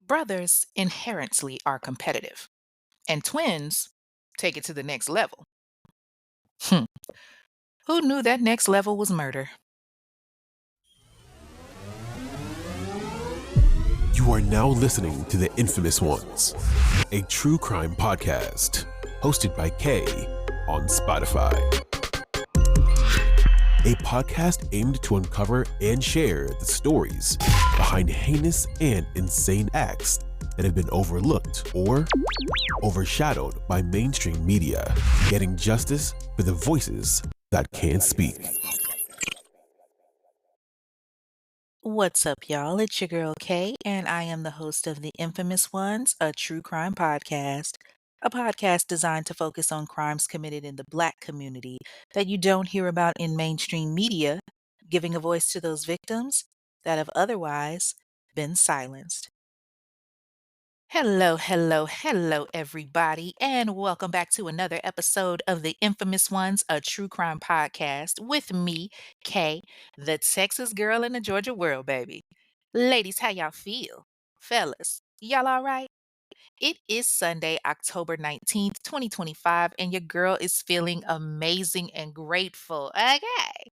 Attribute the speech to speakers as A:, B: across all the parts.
A: Brothers inherently are competitive, and twins take it to the next level. Hmm. Who knew that next level was murder?
B: You are now listening to The Infamous Ones, a true crime podcast hosted by Kay on Spotify. A podcast aimed to uncover and share the stories behind heinous and insane acts that have been overlooked or overshadowed by mainstream media, getting justice for the voices that can't speak.
A: What's up, y'all? It's your girl Kay, and I am the host of The Infamous Ones, a true crime podcast. A podcast designed to focus on crimes committed in the Black community that you don't hear about in mainstream media, giving a voice to those victims that have otherwise been silenced. Hello, hello, hello, everybody, and welcome back to another episode of The Infamous Ones, a true crime podcast with me, Kay, the Texas girl in the Georgia world, baby. Ladies, how y'all feel? Fellas, y'all all right? It is Sunday, October 19th, 2025, and your girl is feeling amazing and grateful. Okay.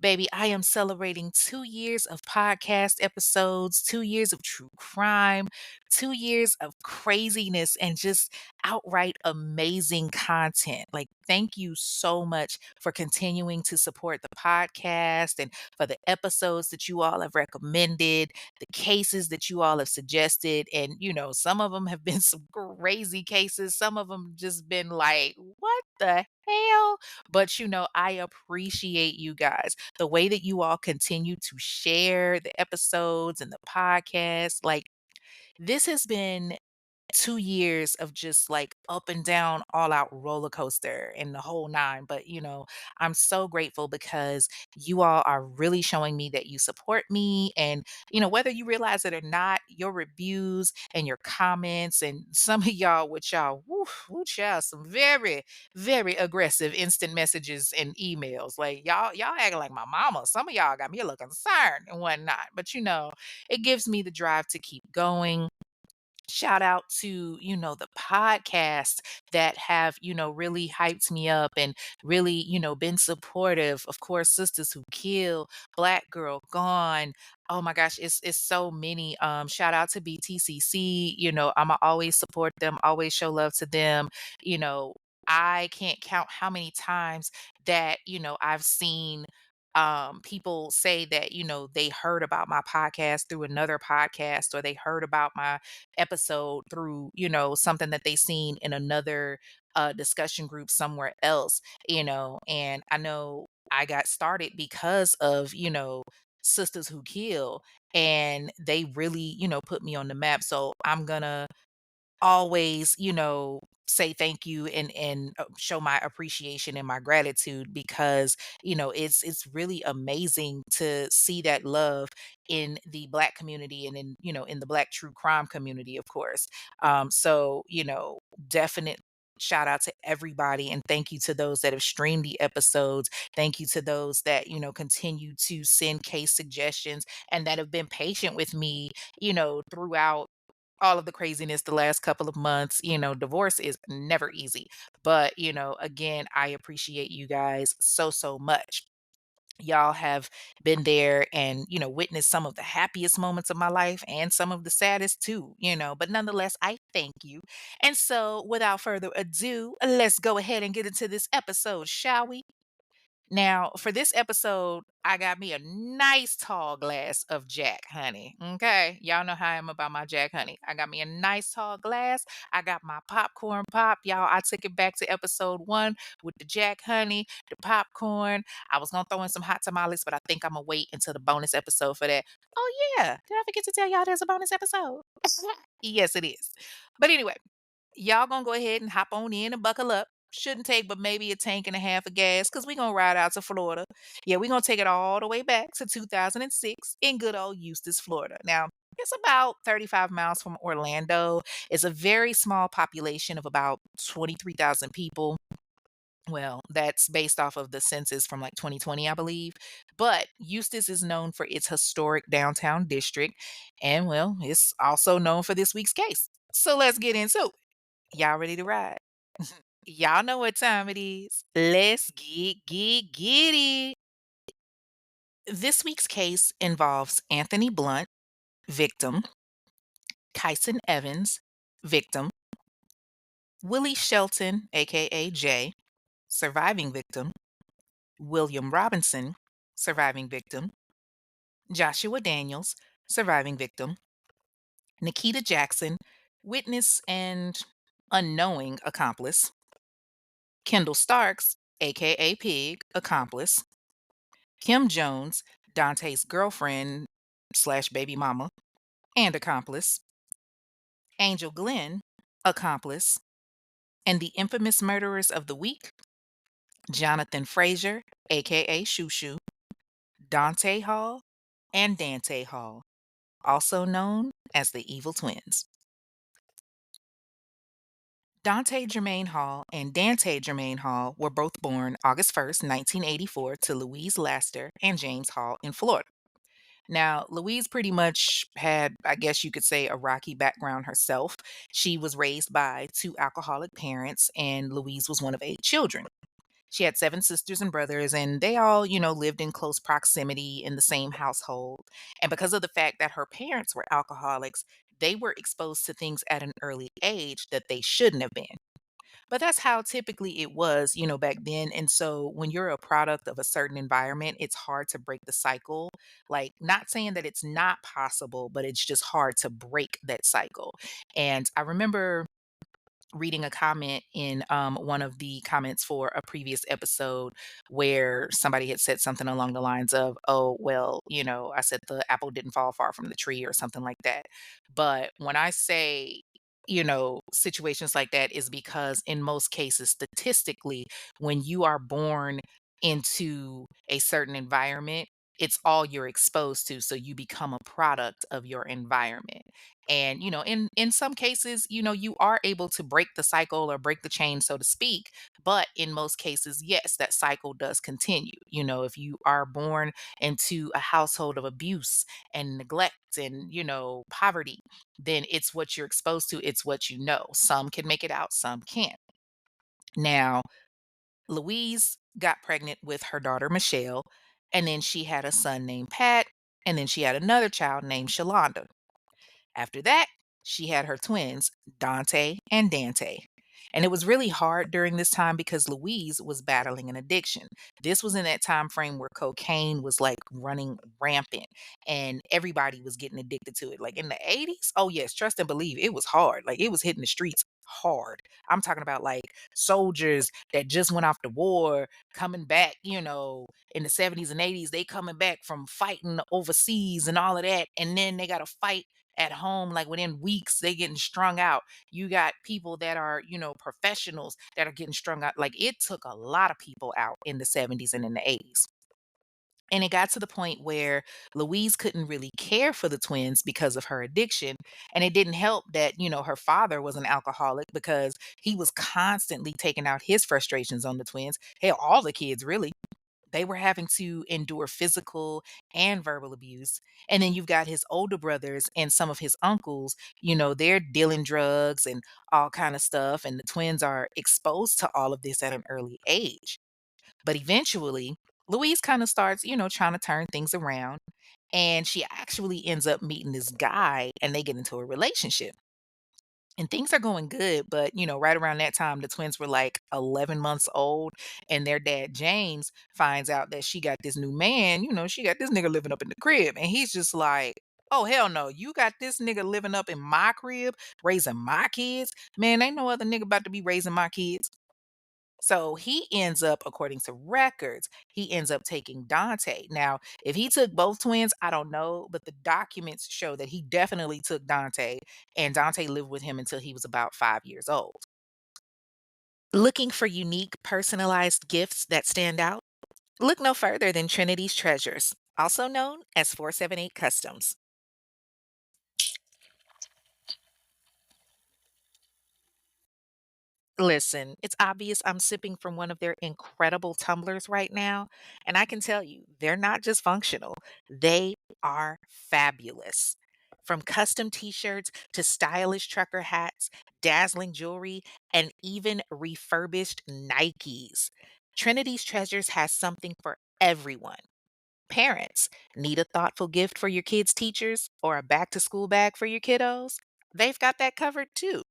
A: Baby, I am celebrating 2 years of podcast episodes, 2 years of true crime, 2 years of craziness, and just outright amazing content. Like, thank you so much for continuing to support the podcast and for the episodes that you all have recommended, the cases that you all have suggested. And, some of them have been some crazy cases, some of them just been like, what the hell? But, I appreciate you guys the way that you all continue to share the episodes and the podcast. Like, this has been 2 years of just like up and down, all out roller coaster and the whole nine. But, I'm so grateful because you all are really showing me that you support me. And, whether you realize it or not, your reviews and your comments, and some of y'all, with y'all, woo, y'all, some very, very aggressive instant messages and emails. Like, y'all acting like my mama. Some of y'all got me a little concerned and whatnot. But, it gives me the drive to keep going. Shout out to, the podcasts that have, really hyped me up and really, been supportive. Of course, Sisters Who Kill, Black Girl Gone. Oh my gosh, it's so many. Shout out to BTCC. I'ma always support them, always show love to them. You know, I can't count how many times that, I've seen people say that they heard about my podcast through another podcast, or they heard about my episode through something that they seen in another discussion group somewhere else. And I know I got started because of Sisters Who Kill, and they really put me on the map. So I'm gonna always, say thank you and show my appreciation and my gratitude, because it's really amazing to see that love in the Black community, and in the Black true crime community, of course. So definite shout out to everybody, and thank you to those that have streamed the episodes. Thank you to those that continue to send case suggestions and that have been patient with me throughout all of the craziness the last couple of months. Divorce is never easy. But, again, I appreciate you guys so, so much. Y'all have been there and, witnessed some of the happiest moments of my life and some of the saddest too, but nonetheless, I thank you. And so, without further ado, let's go ahead and get into this episode, shall we? Now, for this episode, I got me a nice tall glass of Jack Honey. Okay. Y'all know how I am about my Jack Honey. I got me a nice tall glass. I got my popcorn pop. Y'all, I took it back to episode one with the Jack Honey, the popcorn. I was going to throw in some hot tamales, but I think I'm going to wait until the bonus episode for that. Oh, yeah. Did I forget to tell y'all there's a bonus episode? Yes, it is. But anyway, y'all gonna go ahead and hop on in and buckle up. Shouldn't take but maybe a tank and a half of gas, because we gonna ride out to Florida. Yeah, we gonna take it all the way back to 2006 in good old Eustis, Florida. Now, it's about 35 miles from Orlando. It's a very small population of about 23,000 people. Well, that's based off of the census from like 2020, I believe. But Eustis is known for its historic downtown district. And well, it's also known for this week's case. So let's get into it. Y'all ready to ride? Y'all know what time it is. Let's get it. This week's case involves Anthony Blunt, victim, Kyson Evans, victim, Willie Shelton, aka Jay, surviving victim, William Robinson, surviving victim, Joshua Daniels, surviving victim, Nikita Jackson, witness and unknowing accomplice, Kendall Starks, aka Pig, accomplice, Kim Jones, Dante's girlfriend slash baby mama and accomplice, Angel Glenn, accomplice, and the infamous murderers of the week, Jonathan Frazier, aka Shushu, Dante Hall, and Dante Hall, also known as the Evil Twins. Dante Jermaine Hall and Dante Jermaine Hall were both born August 1st, 1984, to Louise Laster and James Hall in Florida. Now, Louise pretty much had, I guess you could say, a rocky background herself. She was raised by two alcoholic parents, and Louise was one of eight children. She had seven sisters and brothers, and they all, lived in close proximity in the same household. And because of the fact that her parents were alcoholics, they were exposed to things at an early age that they shouldn't have been. But that's how typically it was, back then. And so when you're a product of a certain environment, it's hard to break the cycle. Like, not saying that it's not possible, but it's just hard to break that cycle. And I remember reading a comment in one of the comments for a previous episode where somebody had said something along the lines of, oh, well, I said the apple didn't fall far from the tree or something like that. But when I say, situations like that is because in most cases, statistically, when you are born into a certain environment, it's all you're exposed to. So you become a product of your environment. And in some cases, you are able to break the cycle or break the chain, so to speak. But in most cases, yes, that cycle does continue. If you are born into a household of abuse and neglect and poverty, then it's what you're exposed to, it's what you know. Some can make it out, some can't. Now, Louise got pregnant with her daughter Michelle, and then she had a son named Pat, and then she had another child named Shalonda. After that, she had her twins, Dante and Dante. And it was really hard during this time because Louise was battling an addiction. This was in that time frame where cocaine was like running rampant and everybody was getting addicted to it. Like in the 80s, oh yes, trust and believe, it was hard. Like it was hitting the streets hard. I'm talking about like soldiers that just went off the war coming back, in the 70s and 80s, they coming back from fighting overseas and all of that. And then they got to fight at home, like within weeks, they getting strung out. You got people that are, professionals that are getting strung out. Like it took a lot of people out in the 70s and in the 80s. And it got to the point where Louise couldn't really care for the twins because of her addiction. And it didn't help that, her father was an alcoholic because he was constantly taking out his frustrations on the twins. Hell, all the kids really. They were having to endure physical and verbal abuse. And then you've got his older brothers and some of his uncles, they're dealing drugs and all kind of stuff. And the twins are exposed to all of this at an early age. But eventually, Louise kind of starts, trying to turn things around. And she actually ends up meeting this guy and they get into a relationship. And things are going good, but, right around that time, the twins were like 11 months old, and their dad, James, finds out that she got this new man. She got this nigga living up in the crib. And he's just like, oh, hell no. You got this nigga living up in my crib, raising my kids. Man, ain't no other nigga about to be raising my kids. So he ends up, according to records, he ends up taking Dante. Now, if he took both twins, I don't know, but the documents show that he definitely took Dante, and Dante lived with him until he was about 5 years old. Looking for unique, personalized gifts that stand out? Look no further than Trinity's Treasures, also known as 478 Customs. Listen, it's obvious I'm sipping from one of their incredible tumblers right now, and I can tell you, they're not just functional, they are fabulous. From custom t shirts to stylish trucker hats, dazzling jewelry, and even refurbished Nikes. Trinity's Treasures has something for everyone. Parents, need a thoughtful gift for your kids' teachers or a back to school bag for your kiddos? They've got that covered too.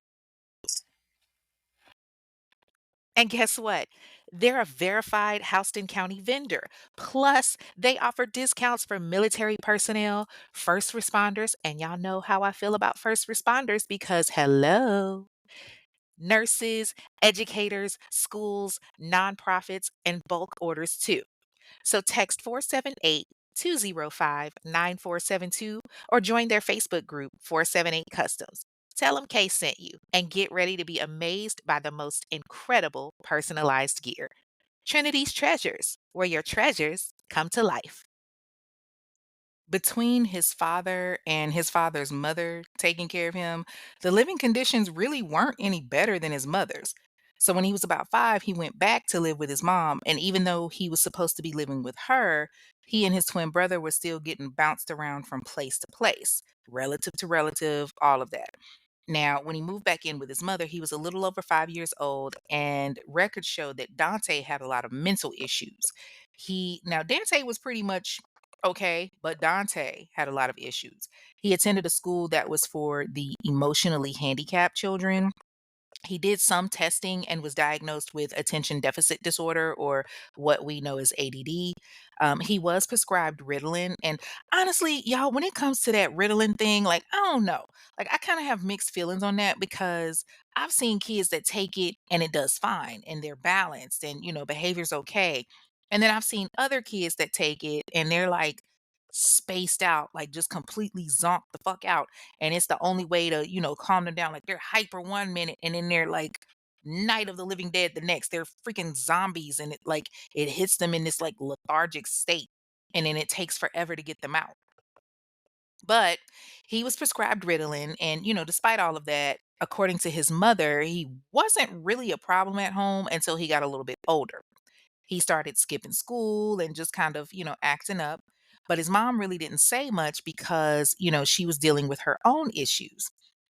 A: And guess what? They're a verified Houston County vendor. Plus, they offer discounts for military personnel, first responders, and y'all know how I feel about first responders because hello, nurses, educators, schools, nonprofits, and bulk orders too. So text 478 205 9472 or join their Facebook group 478 Customs. Tell them Kay sent you and get ready to be amazed by the most incredible personalized gear. Trinity's Treasures, where your treasures come to life. Between his father and his father's mother taking care of him, the living conditions really weren't any better than his mother's. So when he was about 5, he went back to live with his mom, and even though he was supposed to be living with her, he and his twin brother were still getting bounced around from place to place, relative to relative, all of that. Now, when he moved back in with his mother, he was a little over 5 years old, and records showed that Dante had a lot of mental issues. Dante was pretty much okay, but Dante had a lot of issues. He attended a school that was for the emotionally handicapped children. He did some testing and was diagnosed with attention deficit disorder, or what we know as ADD. He was prescribed Ritalin. And honestly, y'all, when it comes to that Ritalin thing, like, I don't know. Like, I kind of have mixed feelings on that because I've seen kids that take it and it does fine and they're balanced and, behavior's okay. And then I've seen other kids that take it and they're like spaced out, like just completely zonked the fuck out, and it's the only way to, calm them down. Like they're hyper 1 minute and then they're like Night of the Living Dead the next. They're freaking zombies and it hits them in this like lethargic state and then it takes forever to get them out. But he was prescribed Ritalin and despite all of that, according to his mother, he wasn't really a problem at home until he got a little bit older. He started skipping school and just kind of, acting up. But his mom really didn't say much because, she was dealing with her own issues.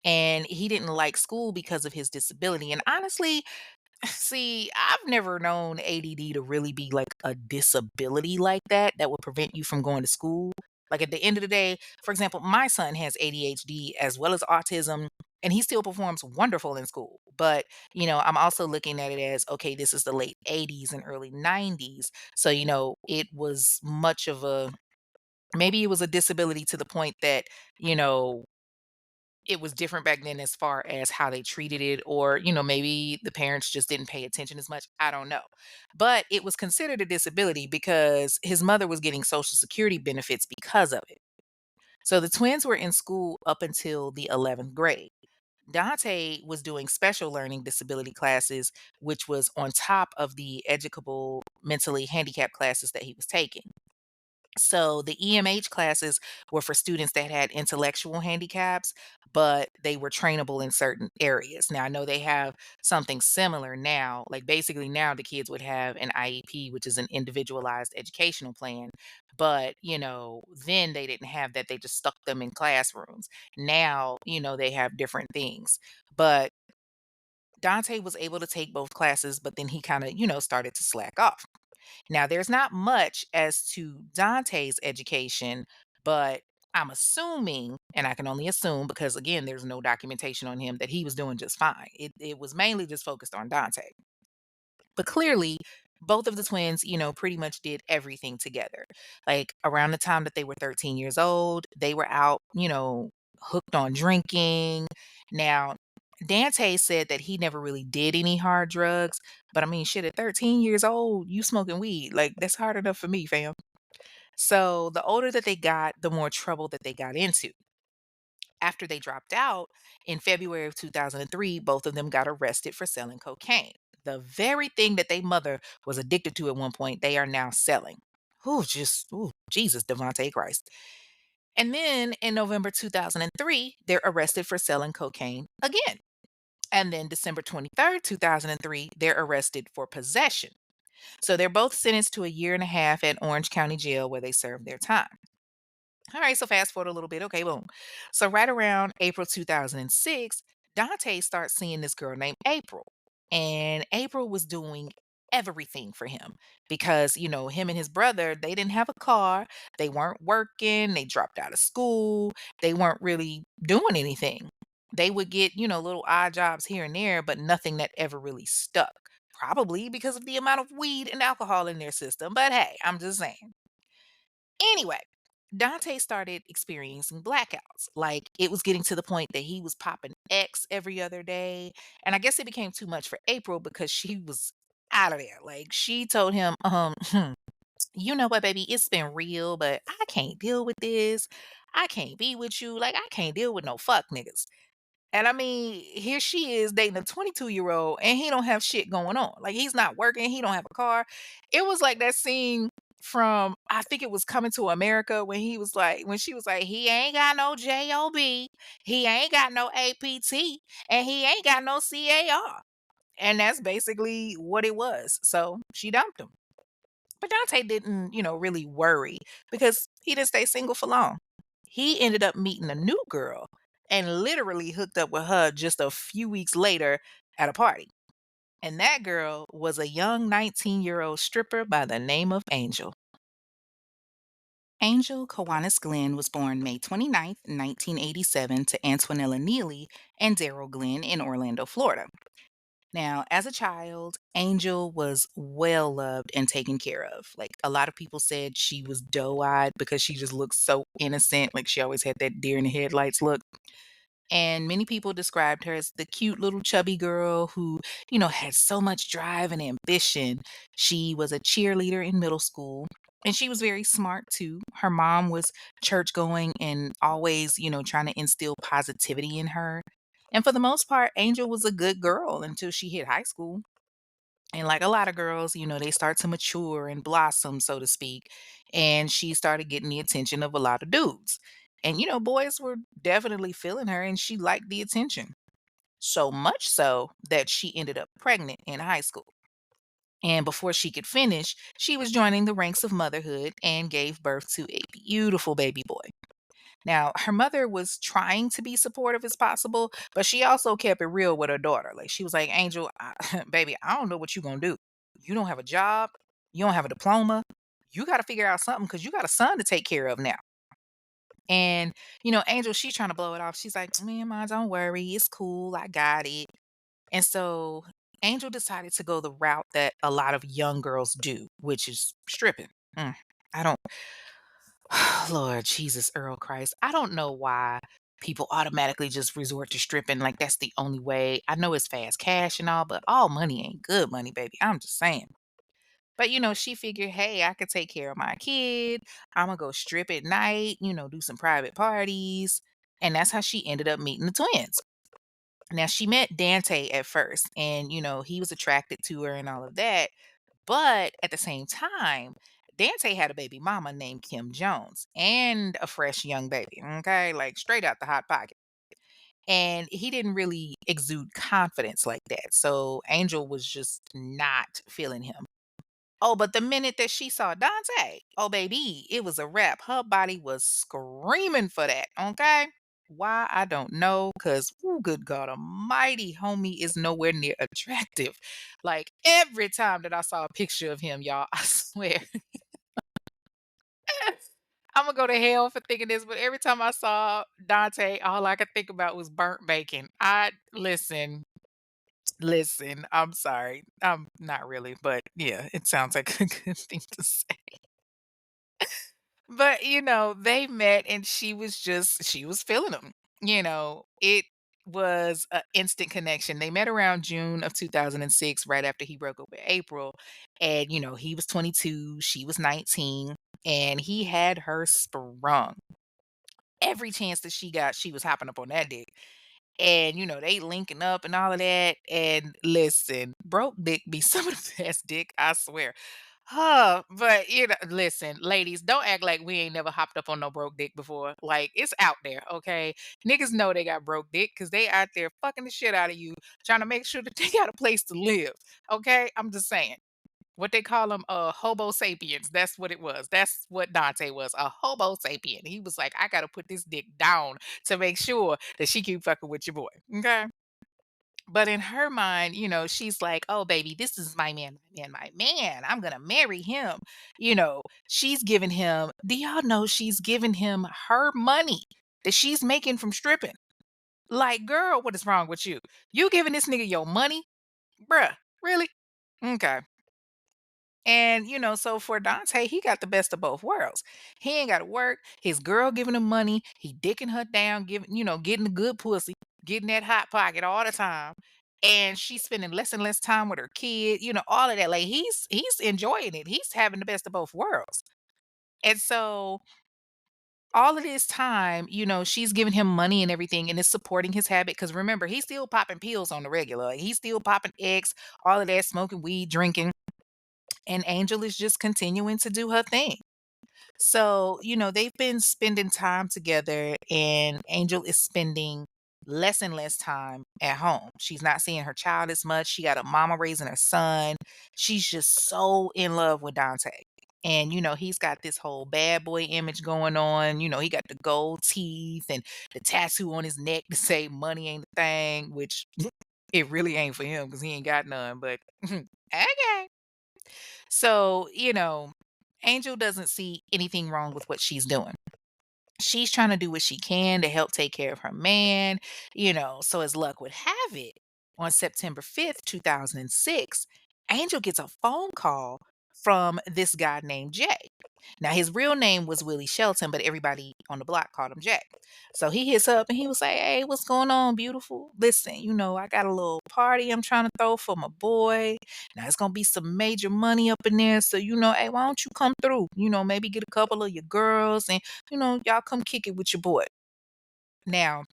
A: And he didn't like school because of his disability. And honestly, see, I've never known ADD to really be like a disability like that would prevent you from going to school. Like at the end of the day, for example, my son has ADHD as well as autism, and he still performs wonderful in school. But, I'm also looking at it as okay, this is the late 80s and early 90s. So, it was much of a maybe it was a disability to the point that, you know, it was different back then as far as how they treated it, or maybe the parents just didn't pay attention as much. I don't know, but it was considered a disability because his mother was getting social security benefits because of it. So the twins were in school up until the 11th grade. Dante was doing special learning disability classes, which was on top of the educable mentally handicapped classes that he was taking. So the EMH classes were for students that had intellectual handicaps, but they were trainable in certain areas. Now I know they have something similar now. Like basically now the kids would have an IEP, which is an individualized educational plan. But, then they didn't have that. They just stuck them in classrooms. Now, they have different things. But Dante was able to take both classes, but then he kind of, started to slack off. Now, there's not much as to Dante's education, but I'm assuming, and I can only assume because again, there's no documentation on him, that he was doing just fine. It was mainly just focused on Dante. But clearly, both of the twins, pretty much did everything together. Like around the time that they were 13 years old, they were out, hooked on drinking. Now, Dante said that he never really did any hard drugs, but I mean, shit, at 13 years old, you smoking weed. Like, that's hard enough for me, fam. So, the older that they got, the more trouble that they got into. After they dropped out in February of 2003, both of them got arrested for selling cocaine. The very thing that their mother was addicted to at one point, they are now selling. Jesus, Devontae Christ. And then in November 2003, they're arrested for selling cocaine again. And then December 23rd, 2003, they're arrested for possession. So they're both sentenced to a year and a half at Orange County Jail where they served their time. All right, so fast forward a little bit. Okay, boom. So right around April 2006, Dante starts seeing this girl named April. And April was doing everything for him because, him and his brother, they didn't have a car, they weren't working, they dropped out of school, they weren't really doing anything. They would get, little odd jobs here and there, but nothing that ever really stuck. Probably because of the amount of weed and alcohol in their system. But hey, I'm just saying. Anyway, Dante started experiencing blackouts. Like it was getting to the point that he was popping X every other day. And I guess it became too much for April because she was out of there. Like she told him, you know what, baby, it's been real, but I can't deal with this. I can't be with you. Like, I can't deal with no fuck niggas. And I mean, here she is dating a 22-year-old and he don't have shit going on. Like he's not working, he don't have a car. It was like that scene from I think it was Coming to America when she was like, he ain't got no job, he ain't got no APT, and he ain't got no CAR. And that's basically what it was. So she dumped him. But Dante didn't, really worry because he didn't stay single for long. He ended up meeting a new girl and literally hooked up with her just a few weeks later at a party. And that girl was a young 19-year-old stripper by the name of Angel. Angel Kiwanis Glenn was born May 29th, 1987 to Antonella Neely and Daryl Glenn in Orlando, Florida. Now, as a child, Angel was well loved and taken care of. Like a lot of people said she was doe-eyed because she just looked so innocent, like she always had that deer in the headlights look. And many people described her as the cute little chubby girl who, had so much drive and ambition. She was a cheerleader in middle school. And she was very smart too. Her mom was church going and always, trying to instill positivity in her. And for the most part, Angel was a good girl until she hit high school. And like a lot of girls, they start to mature and blossom, so to speak. And she started getting the attention of a lot of dudes. And, boys were definitely feeling her and she liked the attention. So much so that she ended up pregnant in high school. And before she could finish, she was joining the ranks of motherhood and gave birth to a beautiful baby boy. Now, her mother was trying to be supportive as possible, but she also kept it real with her daughter. Like she was like, "Angel, baby, I don't know what you're gonna do. You don't have a job, you don't have a diploma. You got to figure out something because you got a son to take care of now." And Angel, she's trying to blow it off. She's like, "Man, ma, don't worry, it's cool. I got it." And so Angel decided to go the route that a lot of young girls do, which is stripping. I don't Lord Jesus, Earl Christ. I don't know why people automatically just resort to stripping like that's the only way. I know it's fast cash and all, but all money ain't good money, baby. I'm just saying. But she figured, hey, I could take care of my kid. I'm gonna go strip at night, do some private parties. And that's how she ended up meeting the twins. Now she met Dante at first, and he was attracted to her and all of that. But at the same time, Dante had a baby mama named Kim Jones and a fresh young baby. Okay, like straight out the hot pocket. And he didn't really exude confidence like that. So Angel was just not feeling him. Oh, but the minute that she saw Dante, oh baby, it was a wrap. Her body was screaming for that. Okay. Why I don't know, cause good God Almighty, homie is nowhere near attractive. Like every time that I saw a picture of him, y'all, I swear, I'm gonna go to hell for thinking this. But every time I saw Dante, all I could think about was burnt bacon. I listen, listen. I'm sorry, I'm not really, but yeah, it sounds like a good thing to say. But, they met and she was feeling him. It was an instant connection. They met around June of 2006, right after he broke up with April. And, he was 22, she was 19, and he had her sprung. Every chance that she got, she was hopping up on that dick. And, they linking up and all of that. And listen, broke dick be some of the best dick, I swear. Huh, but listen, ladies, don't act like we ain't never hopped up on no broke dick before. Like it's out there, okay? Niggas know they got broke dick because they out there fucking the shit out of you, trying to make sure that they got a place to live. Okay, I'm just saying. What they call them, hobo sapiens. That's what it was. That's what Dante was, a hobo sapien. He was like, I gotta put this dick down to make sure that she keep fucking with your boy. Okay. But in her mind, she's like, "Oh, baby, this is my man, my man, my man. I'm gonna marry him." She's giving him. Do y'all know she's giving him her money that she's making from stripping? Like, girl, what is wrong with you? You giving this nigga your money, bruh? Really? Okay. And so for Dante, he got the best of both worlds. He ain't got to work. His girl giving him money. He dicking her down, getting the good pussy, getting that hot pocket all the time. And she's spending less and less time with her kid. All of that. Like he's enjoying it. He's having the best of both worlds. And so all of this time, she's giving him money and everything, and it's supporting his habit. Because remember, he's still popping pills on the regular. Like, he's still popping X, all of that, smoking weed, drinking, and Angel is just continuing to do her thing. So, they've been spending time together, and Angel is spending less and less time at home. She's not seeing her child as much. She got a mama raising her son. She's just so in love with Dante. And, he's got this whole bad boy image going on. He got the gold teeth and the tattoo on his neck to say money ain't the thing, which it really ain't for him because he ain't got none. But okay. So, Angel doesn't see anything wrong with what she's doing. She's trying to do what she can to help take care of her man, so as luck would have it, on September 5th, 2006, Angel gets a phone call from this guy named Jay. Now, his real name was Willie Shelton, but everybody on the block called him Jay. So he hits up and he was like, "Hey, what's going on, beautiful? Listen, I got a little party I'm trying to throw for my boy. Now, it's going to be some major money up in there. So, hey, why don't you come through? Maybe get a couple of your girls and y'all come kick it with your boy." Now,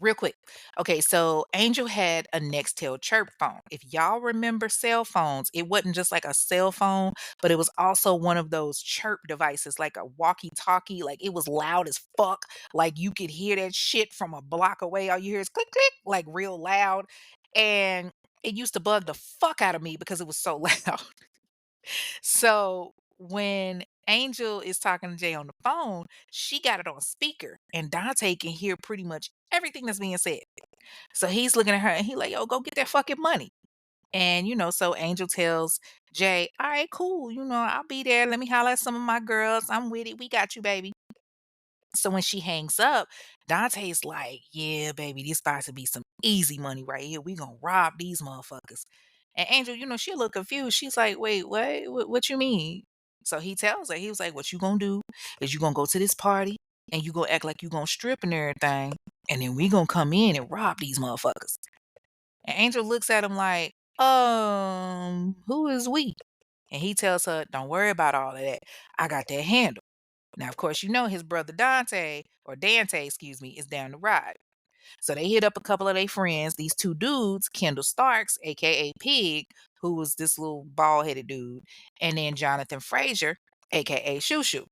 A: real quick. Okay, so Angel had a Nextel chirp phone. If y'all remember cell phones, it wasn't just like a cell phone, but it was also one of those chirp devices, like a walkie-talkie. Like it was loud as fuck. Like you could hear that shit from a block away. All you hear is click click, like real loud. And it used to bug the fuck out of me because it was so loud. So when Angel is talking to Jay on the phone, she got it on speaker, and Dante can hear pretty much everything that's being said. So he's looking at her and he like, "Yo, go get that fucking money." And so Angel tells Jay, "All right, cool. I'll be there. Let me holler at some of my girls. I'm with it. We got you, baby." So when she hangs up, Dante's like, "Yeah, baby, this about to be some easy money right here. We gonna rob these motherfuckers." And Angel, she a little confused. She's like, "Wait, what? What you mean?" So he tells her, he was like, "What you gonna do is you gonna go to this party and you gonna act like you gonna strip and everything, and then we gonna come in and rob these motherfuckers." And Angel looks at him like, who is we?" And he tells her, "Don't worry about all of that. I got that handle." Now, of course, his brother Dante, or Dante, excuse me, is down the ride. So they hit up a couple of their friends, these two dudes, Kendall Starks, aka Pig, who was this little bald headed dude, and then Jonathan Frazier, aka Shushu.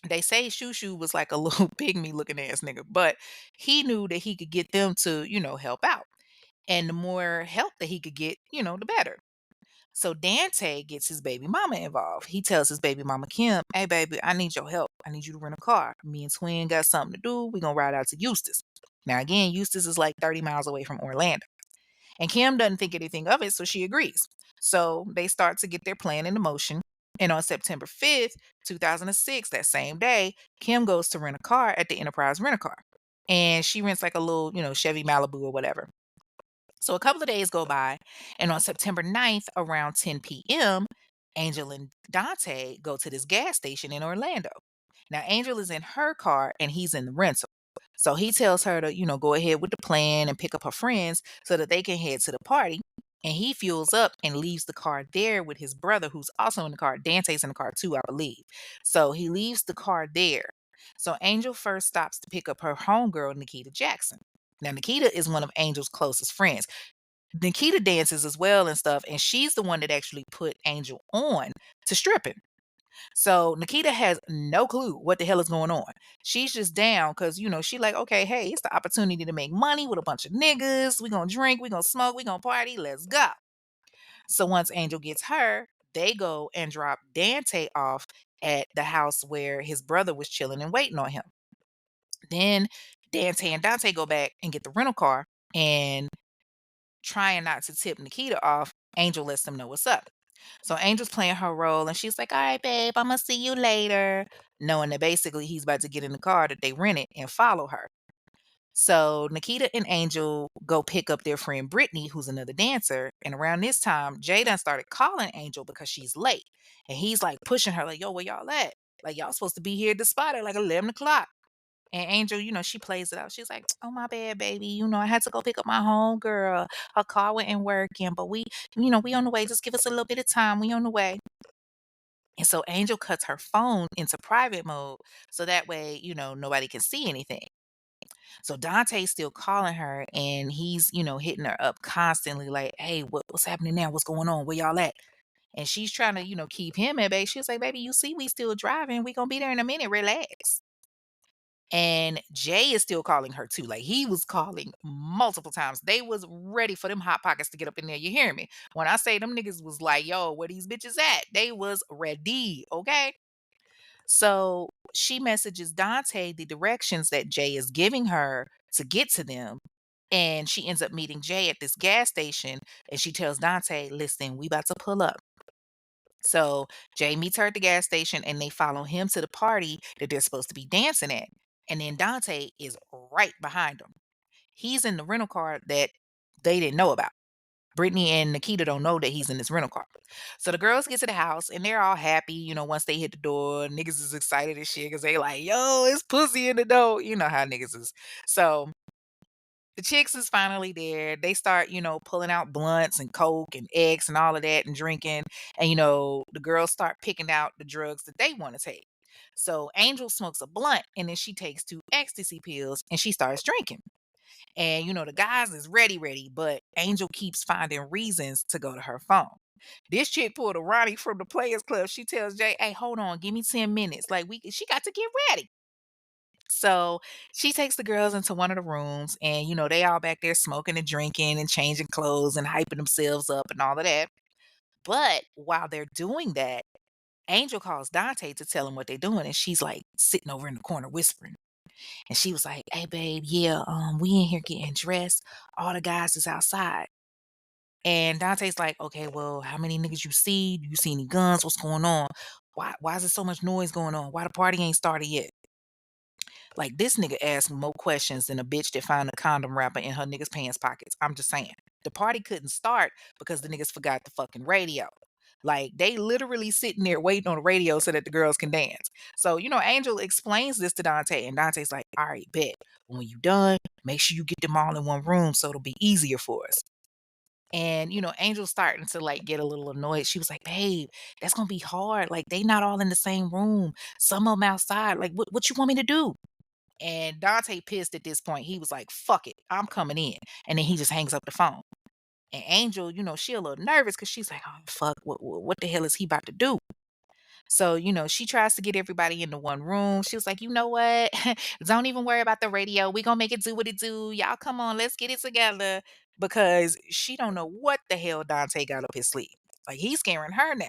A: They say Shushu was like a little pygmy looking ass nigga, but he knew that he could get them to, help out. And the more help that he could get, the better. So Dante gets his baby mama involved. He tells his baby mama Kim, "Hey baby, I need your help. I need you to rent a car. Me and Twin got something to do. We're gonna ride out to Eustis." Now again, Eustis is like 30 miles away from Orlando. And Kim doesn't think anything of it, so she agrees. So they start to get their plan into motion. And on September 5th, 2006, that same day, Kim goes to rent a car at the Enterprise Rent a Car. And she rents like a little, Chevy Malibu or whatever. So a couple of days go by, and on September 9th, around 10 p.m., Angel and Dante go to this gas station in Orlando. Now, Angel is in her car and he's in the rental. So he tells her to, go ahead with the plan and pick up her friends so that they can head to the party. And he fuels up and leaves the car there with his brother, who's also in the car. Dante's in the car too, I believe. So he leaves the car there. So Angel first stops to pick up her homegirl, Nikita Jackson. Now, Nikita is one of Angel's closest friends. Nikita dances as well and stuff, and she's the one that actually put Angel on to stripping. So Nikita has no clue what the hell is going on. She's just down because she like, okay, hey, it's the opportunity to make money with a bunch of niggas. We gonna drink, we gonna smoke, we gonna party. Let's go. So once Angel gets her, they go and drop Dante off at the house where his brother was chilling and waiting on him. Then Dante and Dante go back and get the rental car, and trying not to tip Nikita off, Angel lets them know what's up. So Angel's playing her role and she's like, all right, babe, I'm gonna see you later. Knowing that basically he's about to get in the car that they rented and follow her. So Nikita and Angel go pick up their friend Brittany, who's another dancer. And around this time, Jay done started calling Angel because she's late. And he's like pushing her, like, yo, where y'all at? Like, y'all supposed to be here at the spot at like 11 o'clock. And Angel, she plays it out. She's like, "Oh, my bad, baby. I had to go pick up my home girl. Her car wasn't working, but we on the way. Just give us a little bit of time. We on the way." And so Angel cuts her phone into private mode so that way, nobody can see anything. So Dante's still calling her and he's, hitting her up constantly, like, hey, what's happening now? What's going on? Where y'all at? And she's trying to, keep him at bay. She's like, baby, you see, we still driving. We gonna be there in a minute. Relax. And Jay is still calling her too. Like he was calling multiple times. They was ready for them hot pockets to get up in there. You hear me? When I say them niggas was like, yo, where these bitches at? They was ready. Okay. So she messages Dante the directions that Jay is giving her to get to them. And she ends up meeting Jay at this gas station. And she tells Dante, listen, we about to pull up. So Jay meets her at the gas station and they follow him to the party that they're supposed to be dancing at. And then Dante is right behind them. He's in the rental car that they didn't know about. Brittany and Nikita don't know that he's in this rental car. So the girls get to the house and they're all happy, once they hit the door. Niggas is excited as shit because they like, yo, it's pussy in the door. You know how niggas is. So the chicks is finally there. They start, pulling out blunts and coke and eggs and all of that and drinking. And the girls start picking out the drugs that they want to take. So Angel smokes a blunt and then she takes two ecstasy pills and she starts drinking. And the guys is ready, but Angel keeps finding reasons to go to her phone. This chick pulled a Ronnie from the Players Club. She tells Jay, "Hey, hold on, give me 10 minutes. Like she got to get ready." So she takes the girls into one of the rooms, and they all back there smoking and drinking and changing clothes and hyping themselves up and all of that. But while they're doing that, Angel calls Dante to tell him what they're doing, and she's like sitting over in the corner whispering. And she was like, "Hey, babe, yeah, we in here getting dressed. All the guys is outside." And Dante's like, "Okay, well, how many niggas you see? Do you see any guns? What's going on? Why is there so much noise going on? Why the party ain't started yet?" Like this nigga asked more questions than a bitch that found a condom wrapper in her nigga's pants pockets. I'm just saying. The party couldn't start because the niggas forgot the fucking radio. Like they literally sitting there waiting on the radio so that the girls can dance. So, Angel explains this to Dante, and Dante's like, all right, bet. When you done, make sure you get them all in one room so it'll be easier for us. And, Angel's starting to like get a little annoyed. She was like, babe, that's gonna be hard. Like, they not all in the same room. Some of them outside. Like, what you want me to do? And Dante pissed at this point. He was like, fuck it, I'm coming in. And then he just hangs up the phone. And Angel, she a little nervous because she's like, oh fuck, what the hell is he about to do? So, she tries to get everybody into one room. She was like, you know what? Don't even worry about the radio. We gonna make it do what it do. Y'all come on, let's get it together. Because she don't know what the hell Dante got up his sleeve. Like he's scaring her now.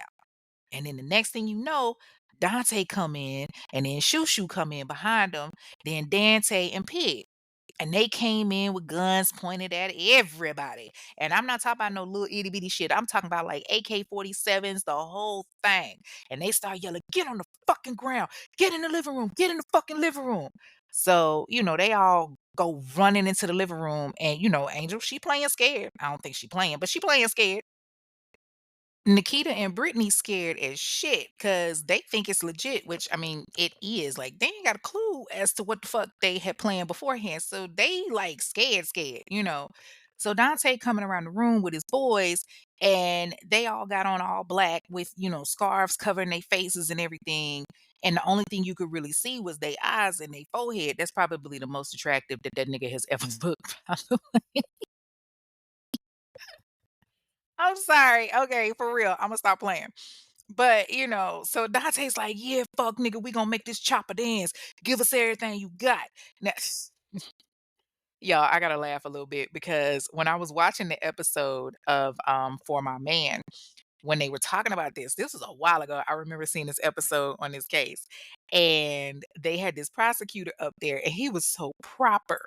A: And then the next thing you know, Dante come in, and then Shoo Shoo come in behind them, then Dante and Pig. And they came in with guns pointed at everybody. And I'm not talking about no little itty bitty shit. I'm talking about like AK-47s, the whole thing. And they start yelling, get on the fucking ground, get in the living room, get in the fucking living room. So, they all go running into the living room. And, Angel, she playing scared. I don't think she playing, but she playing scared. Nikita and Brittany scared as shit because they think it's legit, which I mean it is. Like they ain't got a clue as to what the fuck they had planned beforehand. So they like scared. So Dante coming around the room with his boys and they all got on all black with, scarves covering their faces and everything. And the only thing you could really see was their eyes and their forehead. That's probably the most attractive that nigga has ever looked. I'm sorry. Okay, for real. Imma stop playing. But, so Dante's like, "Yeah, fuck, nigga, we gonna make this chopper dance. Give us everything you got." Now y'all, I gotta laugh a little bit because when I was watching the episode of, For My Man, when they were talking about this was a while ago. I remember seeing this episode on this case, and they had this prosecutor up there, and he was so proper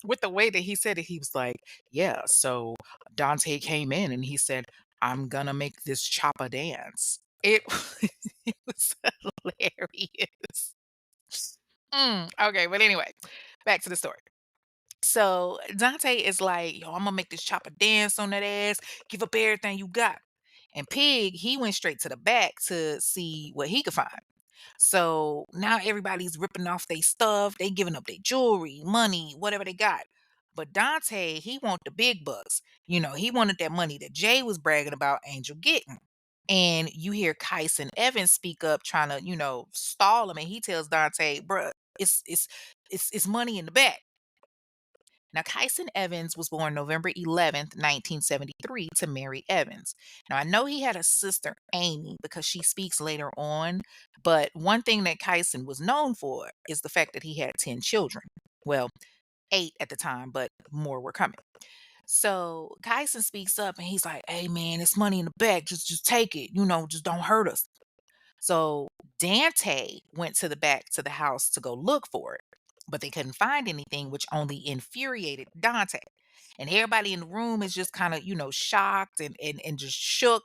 A: with the way that he said it. He was like, "Yeah, so Dante came in and he said, 'I'm gonna make this chopper dance.'" It it was hilarious. Okay, but anyway, back to the story. So Dante is like, "Yo, I'm gonna make this chopper dance on that ass. Give up everything you got." And Pig, he went straight to the back to see what he could find. So now everybody's ripping off their stuff. They giving up their jewelry, money, whatever they got. But Dante, he want the big bucks. He wanted that money that Jay was bragging about Angel getting. And you hear Kyson Evans speak up, trying to, stall him, and he tells Dante, "Bruh, it's money in the back." Now, Kyson Evans was born November 11th, 1973, to Mary Evans. Now, I know he had a sister, Amy, because she speaks later on, but one thing that Kyson was known for is the fact that he had 10 children. Well, 8 at the time, but more were coming. So Kyson speaks up and he's like, "Hey man, it's money in the bag. Just take it. Just don't hurt us." So Dante went to the back to the house to go look for it, but they couldn't find anything, which only infuriated Dante. And everybody in the room is just kind of, shocked and just shook.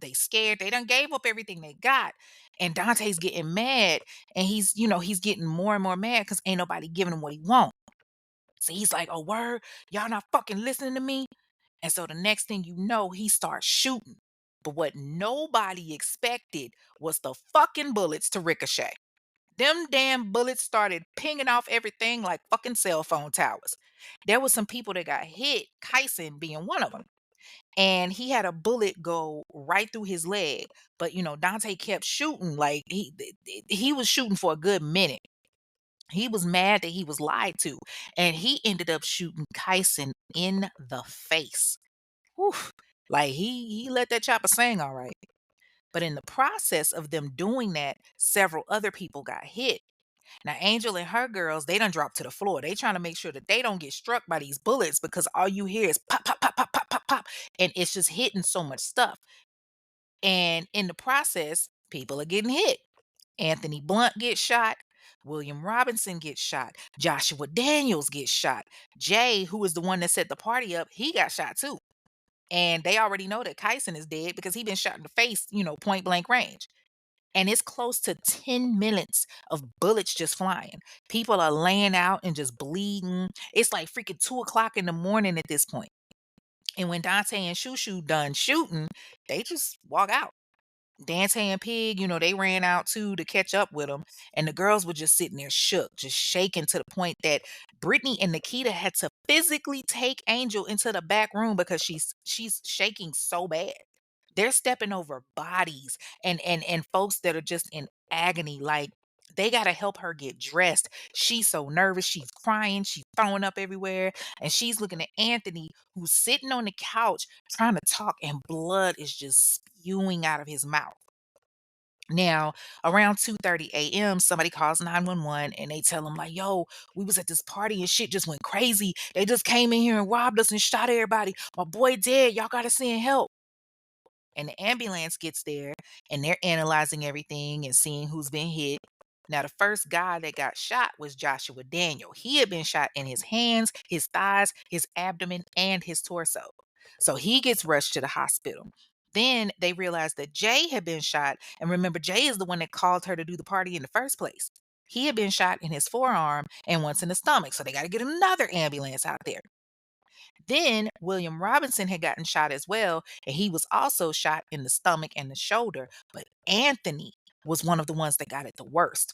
A: They scared. They done gave up everything they got. And Dante's getting mad. And he's getting more and more mad because ain't nobody giving him what he wants. So he's like, "Oh, word, y'all not fucking listening to me." And so the next thing you know, he starts shooting. But what nobody expected was the fucking bullets to ricochet. Them damn bullets started pinging off everything like fucking cell phone towers. There was some people that got hit, Kyson being one of them. And he had a bullet go right through his leg. But Dante kept shooting like he was shooting for a good minute. He was mad that he was lied to, and he ended up shooting Kyson in the face. Whew. Like he let that chopper sing all right. But in the process of them doing that, several other people got hit. Now Angel and her girls, they done dropped to the floor. They trying to make sure that they don't get struck by these bullets because all you hear is pop, pop, pop, pop, pop, pop, pop. And it's just hitting so much stuff. And in the process, people are getting hit. Anthony Blunt gets shot. William Robinson gets shot. Joshua Daniels gets shot. Jay, who was the one that set the party up, he got shot too. And they already know that Kyson is dead because he been shot in the face, point blank range. And it's close to 10 minutes of bullets just flying. People are laying out and just bleeding. It's like freaking 2 o'clock in the morning at this point. And when Dante and Shushu done shooting, they just walk out. Dante and Pig, they ran out too to catch up with them. And the girls were just sitting there shook, just shaking to the point that Brittany and Nikita had to physically take Angel into the back room because she's shaking so bad. They're stepping over bodies and folks that are just in agony. Like they gotta help her get dressed. She's so nervous. She's crying. She's throwing up everywhere. And she's looking at Anthony, who's sitting on the couch trying to talk, and blood is just spewing out of his mouth. Now, around 2:30 a.m., somebody calls 911 and they tell them, like, "Yo, we was at this party and shit just went crazy. They just came in here and robbed us and shot everybody. My boy dead. Y'all gotta send help." And the ambulance gets there and they're analyzing everything and seeing who's been hit. Now, the first guy that got shot was Joshua Daniel. He had been shot in his hands, his thighs, his abdomen, and his torso. So he gets rushed to the hospital. Then they realized that Jay had been shot. And remember, Jay is the one that called her to do the party in the first place. He had been shot in his forearm and once in the stomach. So they got to get another ambulance out there. Then William Robinson had gotten shot as well, and he was also shot in the stomach and the shoulder. But Anthony was one of the ones that got it the worst.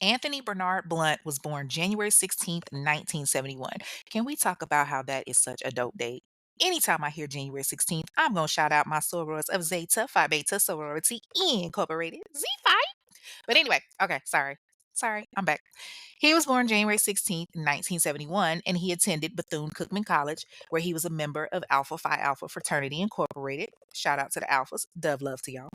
A: Anthony Bernard Blunt was born January 16th, 1971. Can we talk about how that is such a dope date? Anytime I hear January 16th, I'm going to shout out my sorors of Zeta Phi Beta Sorority Incorporated, Z Phi. But anyway, okay, sorry. Sorry, I'm back. He was born January 16th, 1971, and he attended Bethune Cookman College, where he was a member of Alpha Phi Alpha Fraternity Incorporated. Shout out to the Alphas. Dove love to y'all.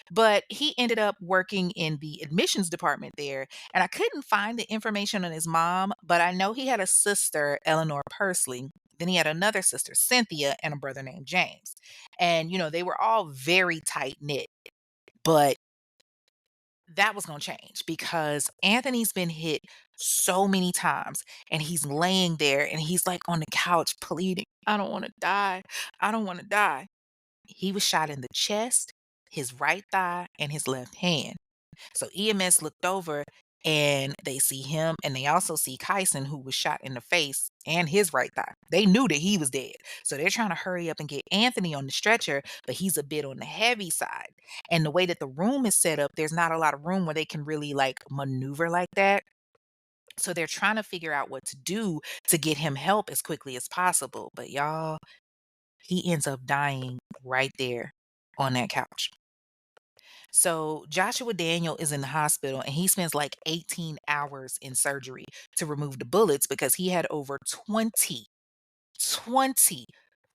A: But he ended up working in the admissions department there. And I couldn't find the information on his mom, but I know he had a sister, Eleanor Pursley. Then he had another sister, Cynthia, and a brother named James. And, they were all very tight knit. But that was going to change because Anthony's been hit so many times and he's laying there and he's like on the couch pleading, I don't want to die. I don't want to die. He was shot in the chest, his right thigh, and his left hand. So EMS looked over and they see him and they also see Kyson, who was shot in the face and his right thigh. They knew that he was dead. So they're trying to hurry up and get Anthony on the stretcher, but he's a bit on the heavy side. And the way that the room is set up, there's not a lot of room where they can really like maneuver like that. So they're trying to figure out what to do to get him help as quickly as possible. But y'all, he ends up dying right there on that couch. So Joshua Daniel is in the hospital and he spends like 18 hours in surgery to remove the bullets because he had over 20.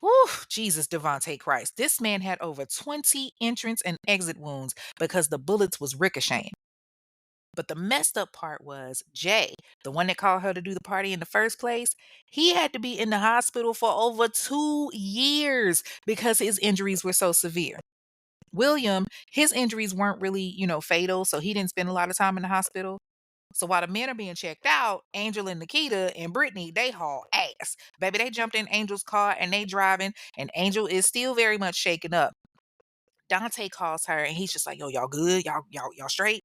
A: Whew, Jesus Devontae Christ. This man had over 20 entrance and exit wounds because the bullets was ricocheting. But the messed up part was Jay, the one that called her to do the party in the first place, he had to be in the hospital for over 2 years because his injuries were so severe. William, his injuries weren't really, fatal, so he didn't spend a lot of time in the hospital. So while the men are being checked out, Angel and Nikita and Brittany, they haul ass. Baby, they jumped in Angel's car and they driving, and Angel is still very much shaken up. Dante calls her and he's just like, yo, y'all good? Y'all straight?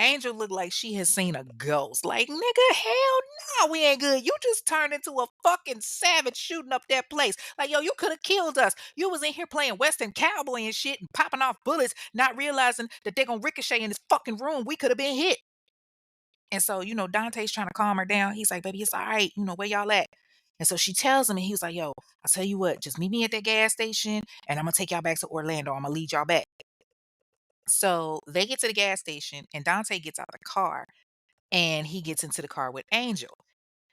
A: Angel looked like she has seen a ghost. Like, nigga, hell no, we ain't good. You just turned into a fucking savage shooting up that place. Like, yo, you could have killed us. You was in here playing Western Cowboy and shit and popping off bullets, not realizing that they're gonna ricochet in this fucking room. We could have been hit. And so, Dante's trying to calm her down. He's like, baby, it's all right. Where y'all at? And so she tells him, and he was like, yo, I'll tell you what, just meet me at that gas station and I'm gonna take y'all back to Orlando. I'm gonna lead y'all back. So they get to the gas station and Dante gets out of the car and he gets into the car with Angel.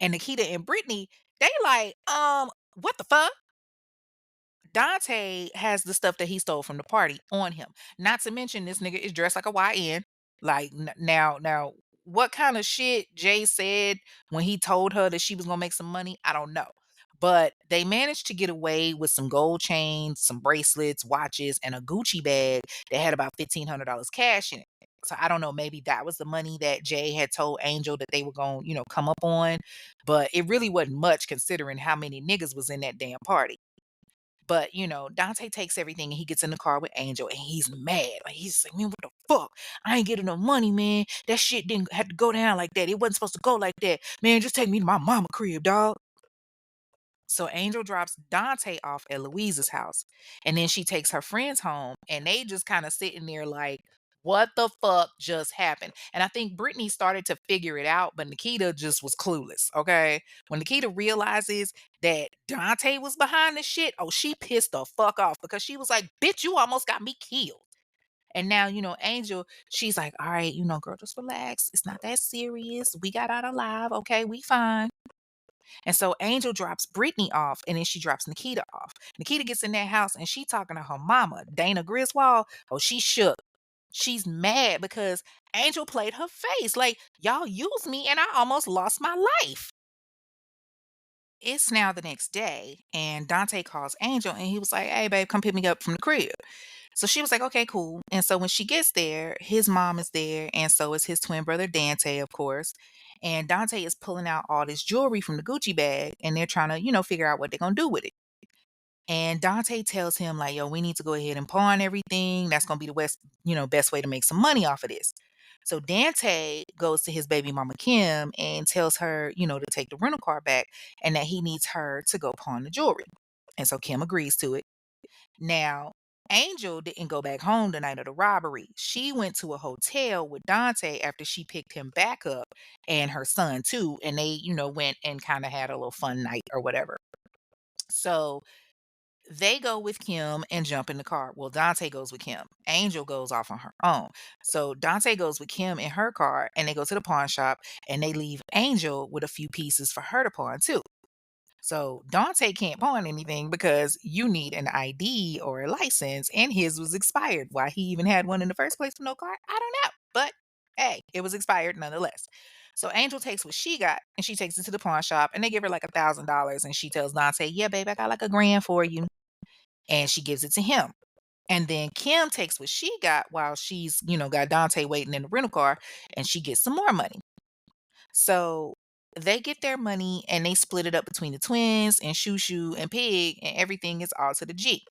A: And Nikita and Brittany, they like, what the fuck? Dante has the stuff that he stole from the party on him. Not to mention this nigga is dressed like a YN. Like now, what kind of shit Jay said when he told her that she was gonna make some money, I don't know. But they managed to get away with some gold chains, some bracelets, watches, and a Gucci bag that had about $1,500 cash in it. So I don't know, maybe that was the money that Jay had told Angel that they were going, to come up on. But it really wasn't much considering how many niggas was in that damn party. But, Dante takes everything and he gets in the car with Angel and he's mad. Like he's like, man, what the fuck? I ain't getting no money, man. That shit didn't have to go down like that. It wasn't supposed to go like that. Man, just take me to my mama crib, dog. So Angel drops Dante off at Louise's house. And then she takes her friends home and they just kind of sitting there like, what the fuck just happened? And I think Brittany started to figure it out, but Nikita just was clueless. Okay. When Nikita realizes that Dante was behind this shit, oh, she pissed the fuck off because she was like, bitch, you almost got me killed. And now, Angel, she's like, all right, girl, just relax. It's not that serious. We got out alive. Okay. We fine. And so Angel drops Brittany off and then she drops Nikita off. Nikita gets in that house and she talking to her mama, Dana Griswold. Oh, she shook. She's mad because Angel played her face. Like, y'all used me and I almost lost my life. It's now the next day and Dante calls Angel and he was like, hey, babe, come pick me up from the crib. So she was like, okay, cool. And so when she gets there, his mom is there, and so is his twin brother Dante, of course. And Dante is pulling out all this jewelry from the Gucci bag, and they're trying to, figure out what they're gonna do with it. And Dante tells him, like, yo, we need to go ahead and pawn everything. That's gonna be the best way to make some money off of this. So Dante goes to his baby mama Kim and tells her, to take the rental car back and that he needs her to go pawn the jewelry. And so Kim agrees to it. Now, Angel didn't go back home the night of the robbery. She went to a hotel with Dante after she picked him back up and her son too. And they, went and kind of had a little fun night or whatever. So They go with Kim and jump in the car. Well, Dante goes with Kim. Angel goes off on her own. So Dante goes with Kim in her car and they go to the pawn shop and they leave Angel with a few pieces for her to pawn too. So Dante can't pawn anything because you need an ID or a license, and his was expired. Why he even had one in the first place with no car, I don't know. But hey, it was expired nonetheless. So Angel takes what she got and she takes it to the pawn shop and they give her like $1,000 and she tells Dante, "Yeah, babe, I got like a grand for you." And she gives it to him. And then Kim takes what she got while she's, got Dante waiting in the rental car and she gets some more money. So they get their money and they split it up between the twins and Shoo Shoo and Pig, and everything is all to the G.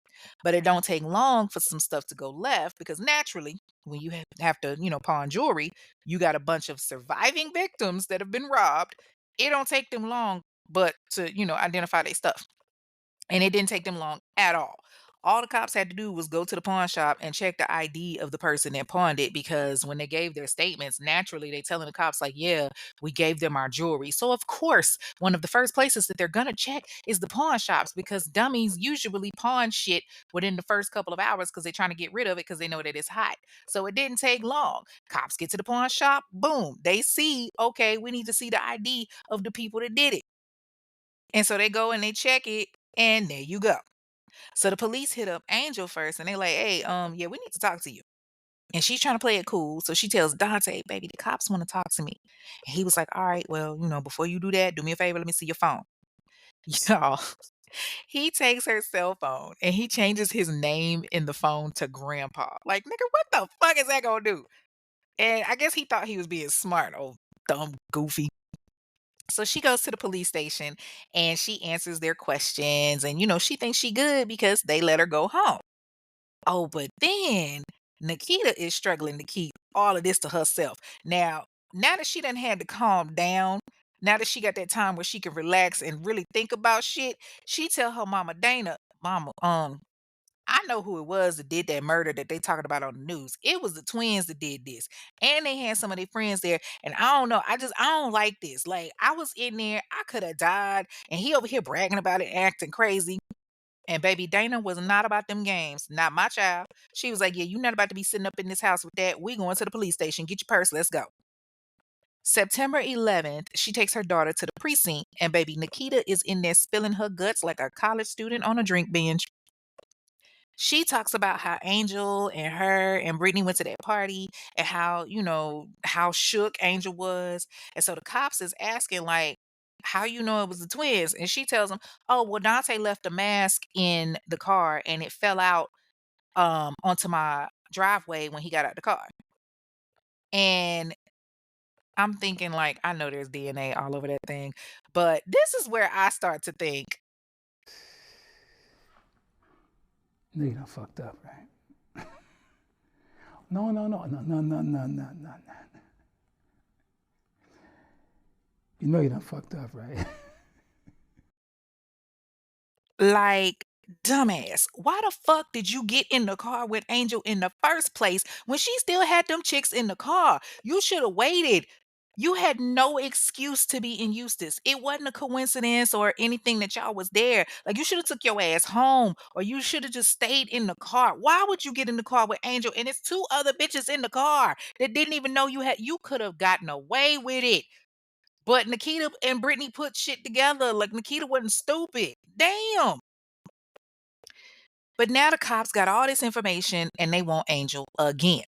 A: But it don't take long for some stuff to go left because naturally, when you have to, pawn jewelry, you got a bunch of surviving victims that have been robbed. It don't take them long, but to, identify their stuff. And it didn't take them long at all. All the cops had to do was go to the pawn shop and check the ID of the person that pawned it because when they gave their statements, naturally they telling the cops like, "Yeah, we gave them our jewelry." So of course, one of the first places that they're gonna check is the pawn shops because dummies usually pawn shit within the first couple of hours because they're trying to get rid of it because they know that it's hot. So it didn't take long. Cops get to the pawn shop, boom, they see, okay, we need to see the ID of the people that did it. And so they go and they check it, and there you go. So the police hit up Angel first and they like, "Hey, yeah, we need to talk to you." And she's trying to play it cool. So she tells Dante, "Baby, the cops want to talk to me." And he was like, "All right, well, before you do that, do me a favor, let me see your phone." Y'all, he takes her cell phone and he changes his name in the phone to Grandpa. Like, nigga, what the fuck is that gonna do? And I guess he thought he was being smart, old dumb goofy. So she goes to the police station and she answers their questions and she thinks she good because they let her go home. Oh, but then Nikita is struggling to keep all of this to herself. Now that she done had to calm down, now that she got that time where she can relax and really think about shit, she tell her mama Dana, "Mama, I know who it was that did that murder that they talking about on the news. It was the twins that did this. And they had some of their friends there. And I don't know. I don't like this. Like I was in there, I could have died. And he over here bragging about it, acting crazy. And baby Dana was not about them games. Not my child. She was like, "Yeah, you're not about to be sitting up in this house with that. We going to the police station. Get your purse. Let's go." September 11th, she takes her daughter to the precinct, and baby Nikita is in there spilling her guts like a college student on a drink binge. She talks about how Angel and her and Brittany went to that party and how, how shook Angel was. And so the cops is asking, like, how you know it was the twins? And she tells them, "Oh, well, Dante left a mask in the car and it fell out onto my driveway when he got out the car." And I'm thinking, like, I know there's DNA all over that thing, but this is where I start to think,
C: No, you done fucked up, right? No, no, no, no, no, no, no, no, no, no. You know you done fucked up, right?
A: like, dumbass, why the fuck did you get in the car with Angel in the first place when she still had them chicks in the car? You should have waited. You had no excuse to be in Eustis. It wasn't a coincidence or anything that y'all was there. Like you should have took your ass home or you should have just stayed in the car. Why would you get in the car with Angel and it's two other bitches in the car that didn't even know you could have gotten away with it. But Nikita and Brittany put shit together. Like Nikita wasn't stupid. Damn. But now the cops got all this information and they want Angel again.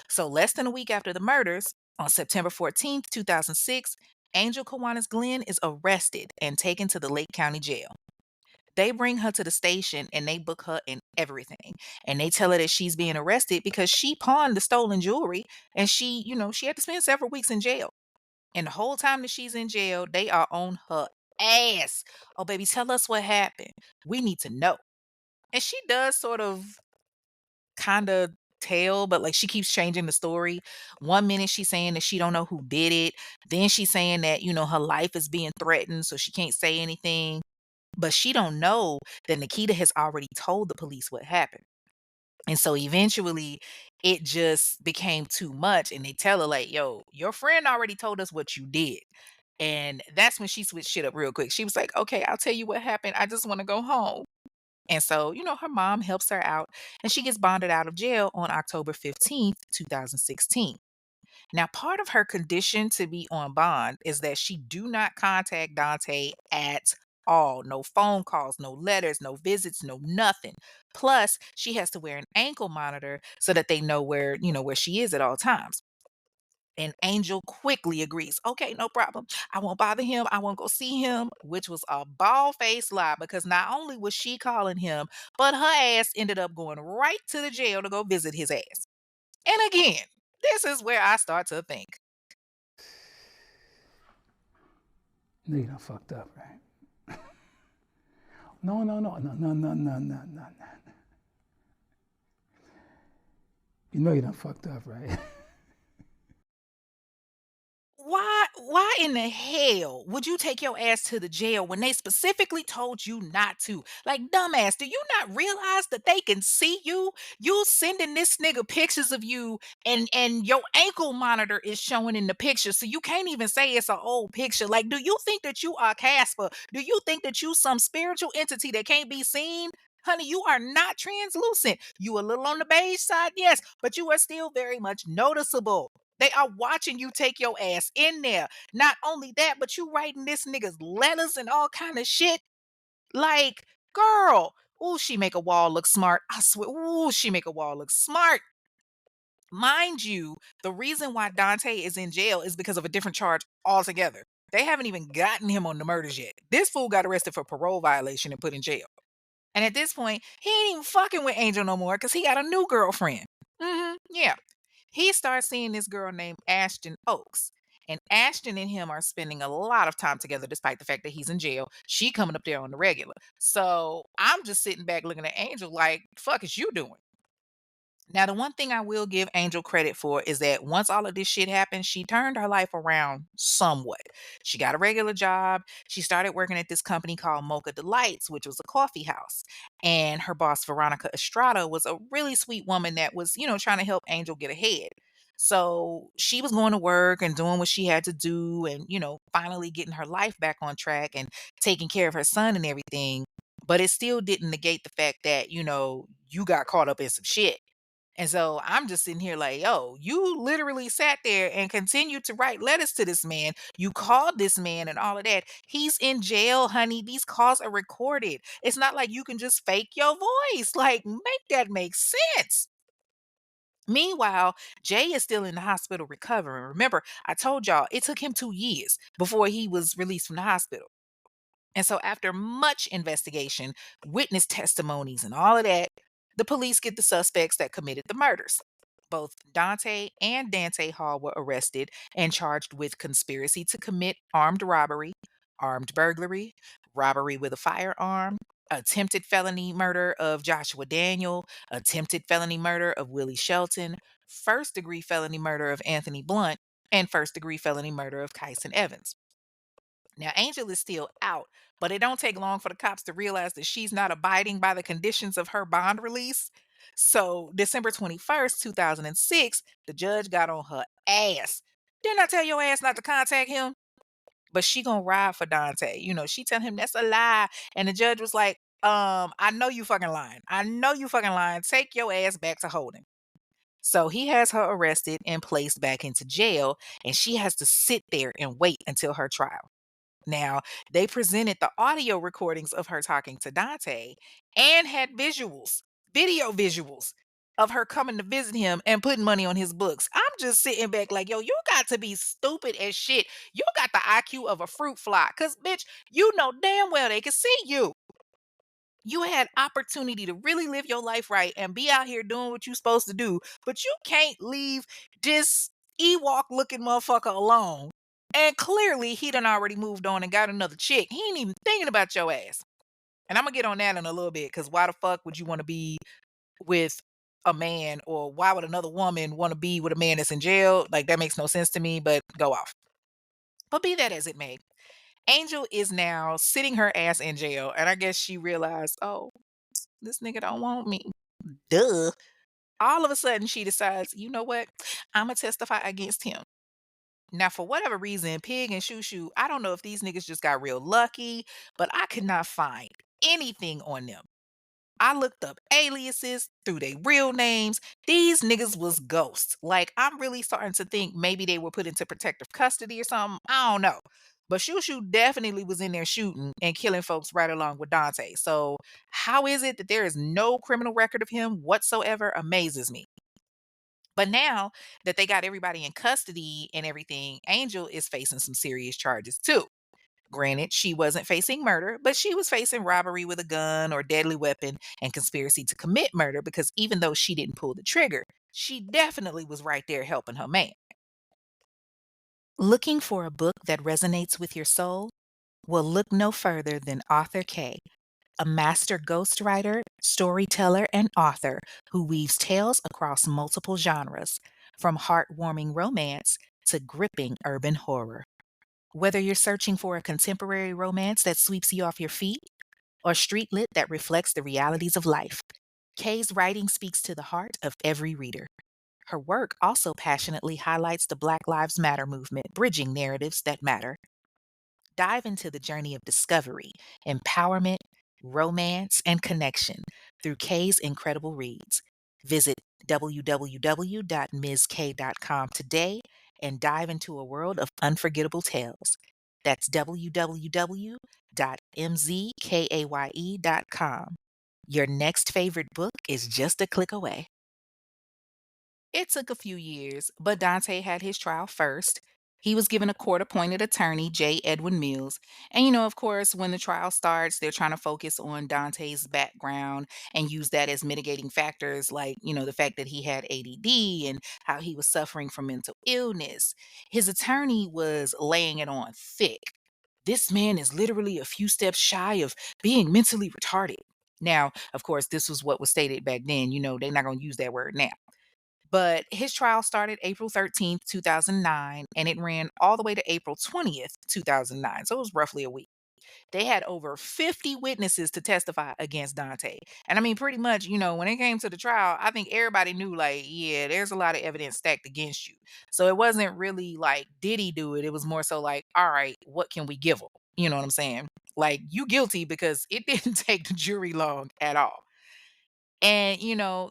A: So less than a week after the murders, on September 14th, 2006, Angel Kiwanis Glenn is arrested and taken to the Lake County Jail. They bring her to the station and they book her in everything. And they tell her that she's being arrested because she pawned the stolen jewelry and she had to spend several weeks in jail. And the whole time that she's in jail, they are on her ass. "Oh, baby, tell us what happened. We need to know." And she does sort of kinda tell, but, like, she keeps changing the story. One minute she's saying that she don't know who did it, then she's saying that, her life is being threatened, so she can't say anything, but she don't know that Nikita has already told the police what happened. And so eventually, it just became too much, and they tell her like, "Yo, your friend already told us what you did." And that's when she switched shit up real quick. She was like, "Okay, I'll tell you what happened. I just wanna go home." And so, her mom helps her out and she gets bonded out of jail on October 15th, 2016. Now, part of her condition to be on bond is that she do not contact Dante at all. No phone calls, no letters, no visits, no nothing. Plus, she has to wear an ankle monitor so that they know where she is at all times. And Angel quickly agrees. Okay, no problem. I won't bother him. I won't go see him, which was a bald faced lie because not only was she calling him, but her ass ended up going right to the jail to go visit his ass. And again, this is where I start to think.
C: You know you done fucked up, right? No, no, no, no, no, no, no, no, no, no. You know you done fucked up, right?
A: Why in the hell would you take your ass to the jail when they specifically told you not to? Like, dumbass, do you not realize that they can see you? You sending this nigga pictures of you and your ankle monitor is showing in the picture. So you can't even say it's an old picture. Like, do you think that you are Casper? Do you think that you some spiritual entity that can't be seen? Honey, you are not translucent. You a little on the beige side, yes, but you are still very much noticeable. They are watching you take your ass in there. Not only that, but you writing this nigga's letters and all kind of shit. Like, girl, ooh, she make a wall look smart. I swear, ooh, she make a wall look smart. Mind you, the reason why Dante is in jail is because of a different charge altogether. They haven't even gotten him on the murders yet. This fool got arrested for parole violation and put in jail. And at this point, he ain't even fucking with Angel no more because he got a new girlfriend. Yeah. He starts seeing this girl named Ashton Oaks. And Ashton and him are spending a lot of time together despite the fact that he's in jail. She coming up there on the regular. So I'm just sitting back looking at Angel like, fuck is you doing? Now, the one thing I will give Angel credit for is that once all of this shit happened, she turned her life around somewhat. She got a regular job. She started working at this company called Mocha Delights, which was a coffee house. And her boss, Veronica Estrada, was a really sweet woman that was, trying to help Angel get ahead. So she was going to work and doing what she had to do and, finally getting her life back on track and taking care of her son and everything. But it still didn't negate the fact that, you got caught up in some shit. And so I'm just sitting here like, yo, you literally sat there and continued to write letters to this man. You called this man and all of that. He's in jail, honey. These calls are recorded. It's not like you can just fake your voice. Like, make that make sense. Meanwhile, Jay is still in the hospital recovering. Remember, I told y'all it took him 2 years before he was released from the hospital. And so, after much investigation, witness testimonies, and all of that, the police get the suspects that committed the murders. Both Dante and Dante Hall were arrested and charged with conspiracy to commit armed robbery, armed burglary, robbery with a firearm, attempted felony murder of Joshua Daniel, attempted felony murder of Willie Shelton, first degree felony murder of Anthony Blunt, and first degree felony murder of Kyson Evans. Now, Angel is still out, but it don't take long for the cops to realize that she's not abiding by the conditions of her bond release. So, December 21st, 2006, the judge got on her ass. Didn't I tell your ass not to contact him? But she gonna ride for Dante. She tell him that's a lie. And the judge was like, I know you fucking lying. I know you fucking lying. Take your ass back to holding. So he has her arrested and placed back into jail, and she has to sit there and wait until her trial. Now, they presented the audio recordings of her talking to Dante and had visuals, video visuals of her coming to visit him and putting money on his books. I'm just sitting back like, yo, you got to be stupid as shit. You got the IQ of a fruit fly. Cause bitch, you know damn well they can see you. You had opportunity to really live your life right and be out here doing what you're supposed to do, but you can't leave this Ewok looking motherfucker alone. And clearly he done already moved on and got another chick. He ain't even thinking about your ass. And I'm gonna get on that in a little bit because why the fuck would you want to be with a man, or why would another woman want to be with a man that's in jail? Like, that makes no sense to me, but go off. But be that as it may, Angel is now sitting her ass in jail, and I guess she realized, oh, this nigga don't want me. Duh. All of a sudden, she decides, you know what? I'm gonna testify against him. Now, for whatever reason, Pig and Shoo Shoo, I don't know if these niggas just got real lucky, but I could not find anything on them. I looked up aliases through their real names. These niggas was ghosts. Like, I'm really starting to think maybe they were put into protective custody or something. I don't know. But Shoo Shoo definitely was in there shooting and killing folks right along with Dante. So, how is it that there is no criminal record of him whatsoever amazes me. But now that they got everybody in custody and everything, Angel is facing some serious charges too. Granted, she wasn't facing murder, but she was facing robbery with a gun or deadly weapon and conspiracy to commit murder because even though she didn't pull the trigger, she definitely was right there helping her man. Looking for a book that resonates with your soul? Well, look no further than Arthur Kay, a master ghostwriter, storyteller, and author who weaves tales across multiple genres, from heartwarming romance to gripping urban horror. Whether you're searching for a contemporary romance that sweeps you off your feet or street lit that reflects the realities of life, Kay's writing speaks to the heart of every reader. Her work also passionately highlights the Black Lives Matter movement, bridging narratives that matter. Dive into the journey of discovery, empowerment, romance, and connection through Kay's incredible reads. Visit www.mizk.com today and dive into a world of unforgettable tales. That's www.mzkaye.com. Your next favorite book is just a click away. It took a few years, but Dante had his trial first. He was given a court appointed attorney, J. Edwin Mills. And, of course, when the trial starts, they're trying to focus on Dante's background and use that as mitigating factors, like, the fact that he had ADD and how he was suffering from mental illness. His attorney was laying it on thick. This man is literally a few steps shy of being mentally retarded. Now, of course, this was what was stated back then. They're not going to use that word now. But his trial started April 13th, 2009, and it ran all the way to April 20th, 2009. So it was roughly a week. They had over 50 witnesses to testify against Dante. And I mean, pretty much, when it came to the trial, I think everybody knew, like, yeah, there's a lot of evidence stacked against you. So it wasn't really like, did he do it? It was more so like, all right, what can we give him? You know what I'm saying? Like, you guilty because it didn't take the jury long at all. And,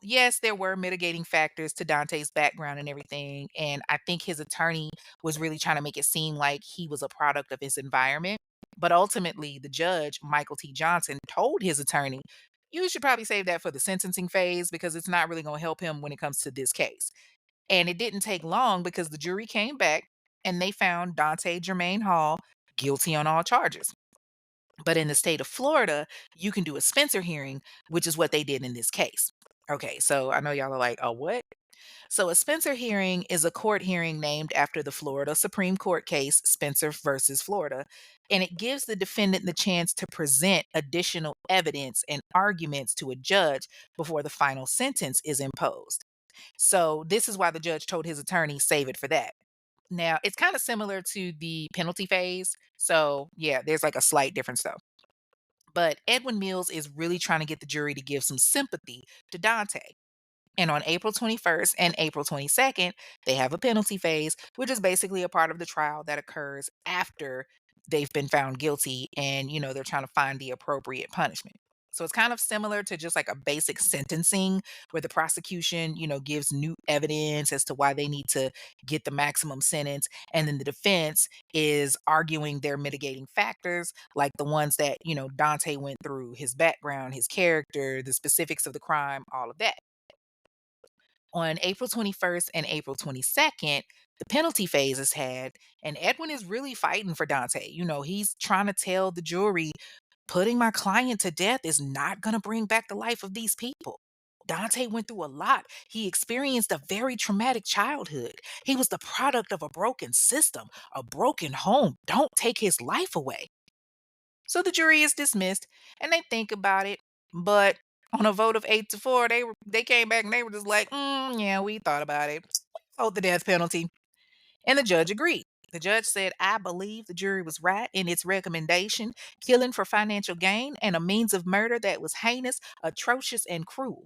A: yes, there were mitigating factors to Dante's background and everything. And I think his attorney was really trying to make it seem like he was a product of his environment. But ultimately, the judge, Michael T. Johnson, told his attorney, you should probably save that for the sentencing phase because it's not really going to help him when it comes to this case. And it didn't take long because the jury came back and they found Dante Jermaine Hall guilty on all charges. But in the state of Florida, you can do a Spencer hearing, which is what they did in this case. Okay, so I know y'all are like, oh, what? So a Spencer hearing is a court hearing named after the Florida Supreme Court case, Spencer versus Florida, and it gives the defendant the chance to present additional evidence and arguments to a judge before the final sentence is imposed. So this is why the judge told his attorney, save it for that. Now, it's kind of similar to the penalty phase. So, yeah, there's like a slight difference though. But Edwin Mills is really trying to get the jury to give some sympathy to Dante. And on April 21st and April 22nd, they have a penalty phase, which is basically a part of the trial that occurs after they've been found guilty and, they're trying to find the appropriate punishment. So it's kind of similar to just like a basic sentencing where the prosecution, gives new evidence as to why they need to get the maximum sentence. And then the defense is arguing their mitigating factors, like the ones that, Dante went through, his background, his character, the specifics of the crime, all of that. On April 21st and April 22nd, the penalty phase is had, and Edwin is really fighting for Dante. He's trying to tell the jury, putting my client to death is not going to bring back the life of these people. Dante went through a lot. He experienced a very traumatic childhood. He was the product of a broken system, a broken home. Don't take his life away. So the jury is dismissed and they think about it. But on a vote of 8-4, they came back and they were just like, yeah, we thought about it. Hold the death penalty. And the judge agreed. The judge said, I believe the jury was right in its recommendation, killing for financial gain and a means of murder that was heinous, atrocious, and cruel.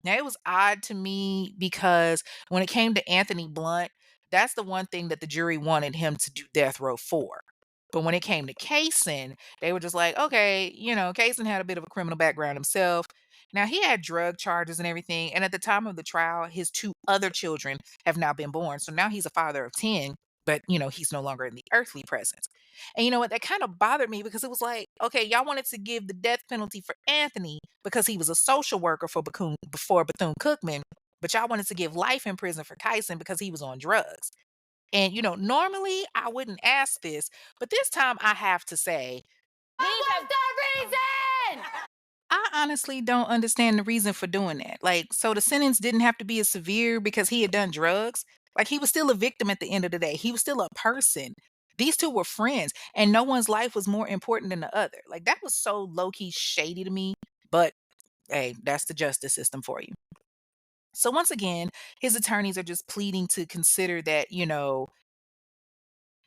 A: Now, it was odd to me because when it came to Anthony Blunt, that's the one thing that the jury wanted him to do death row for. But when it came to Kaysen, they were just like, okay, Kaysen had a bit of a criminal background himself. Now he had drug charges and everything. And at the time of the trial, his two other children have now been born. So now he's a father of 10, but he's no longer in the earthly presence. And you know what? That kind of bothered me because it was like, okay, y'all wanted to give the death penalty for Anthony because he was a social worker for Bethune Cookman, but y'all wanted to give life in prison for Kyson because he was on drugs. And normally I wouldn't ask this, but this time I have to say, what's the reason? I honestly don't understand the reason for doing that. Like, so the sentence didn't have to be as severe because he had done drugs. Like, he was still a victim at the end of the day. He was still a person. These two were friends, and no one's life was more important than the other. Like, that was so low key shady to me. But hey, that's the justice system for you. So, once again, his attorneys are just pleading to consider that,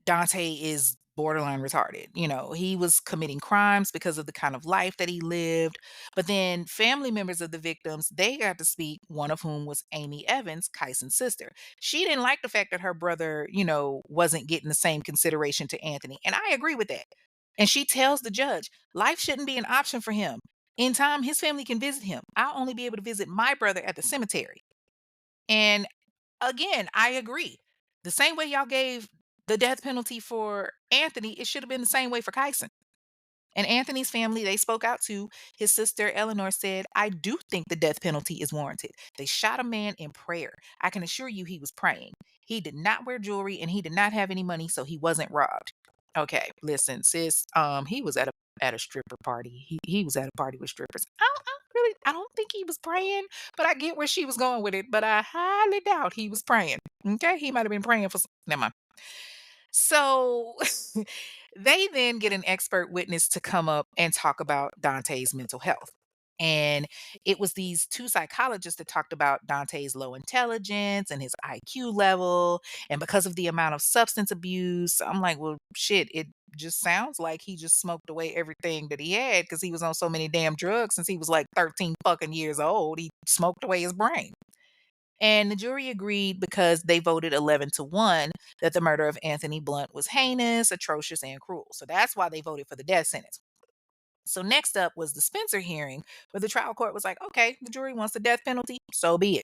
A: Dante is borderline retarded. He was committing crimes because of the kind of life that he lived. But then family members of the victims, they got to speak, one of whom was Amy Evans, Kyson's sister. She didn't like the fact that her brother, wasn't getting the same consideration to Anthony. And I agree with that. And she tells the judge, life shouldn't be an option for him. In time, his family can visit him. I'll only be able to visit my brother at the cemetery. And again, I agree. The same way y'all gave the death penalty for Anthony, it should have been the same way for Kyson. And Anthony's family, they spoke out to his sister Eleanor said, I do think the death penalty is warranted. They shot a man in prayer. I can assure you he was praying. He did not wear jewelry and he did not have any money, so he wasn't robbed. Okay, listen, sis. He was at a stripper party. He was at a party with strippers. I don't think he was praying, but I get where she was going with it. But I highly doubt he was praying. Okay, he might have been praying for. Never mind. So they then get an expert witness to come up and talk about Dante's mental health. And it was these two psychologists that talked about Dante's low intelligence and his IQ level. And because of the amount of substance abuse, I'm like, well, shit, it just sounds like he just smoked away everything that he had because he was on so many damn drugs since he was like 13 fucking years old. He smoked away his brain. And the jury agreed because they voted 11-1 that the murder of Anthony Blunt was heinous, atrocious, and cruel. So that's why they voted for the death sentence. So next up was the Spencer hearing, where the trial court was like, okay, the jury wants the death penalty, so be it.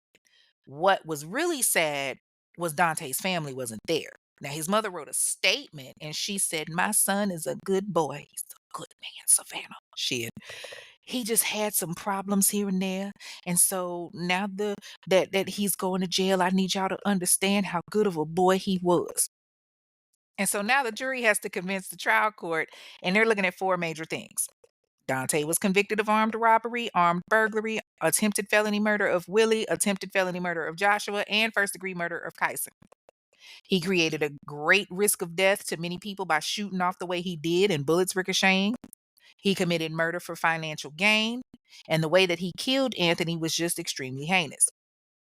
A: What was really sad was Dante's family wasn't there. Now, his mother wrote a statement and she said, my son is a good boy. He's a good man, Savannah. He just had some problems here and there. And so now that he's going to jail, I need y'all to understand how good of a boy he was. And so now the jury has to convince the trial court, and they're looking at four major things. Dante was convicted of armed robbery, armed burglary, attempted felony murder of Willie, attempted felony murder of Joshua, and first degree murder of Kyson. He created a great risk of death to many people by shooting off the way he did and bullets ricocheting. He committed murder for financial gain, and the way that he killed Anthony was just extremely heinous.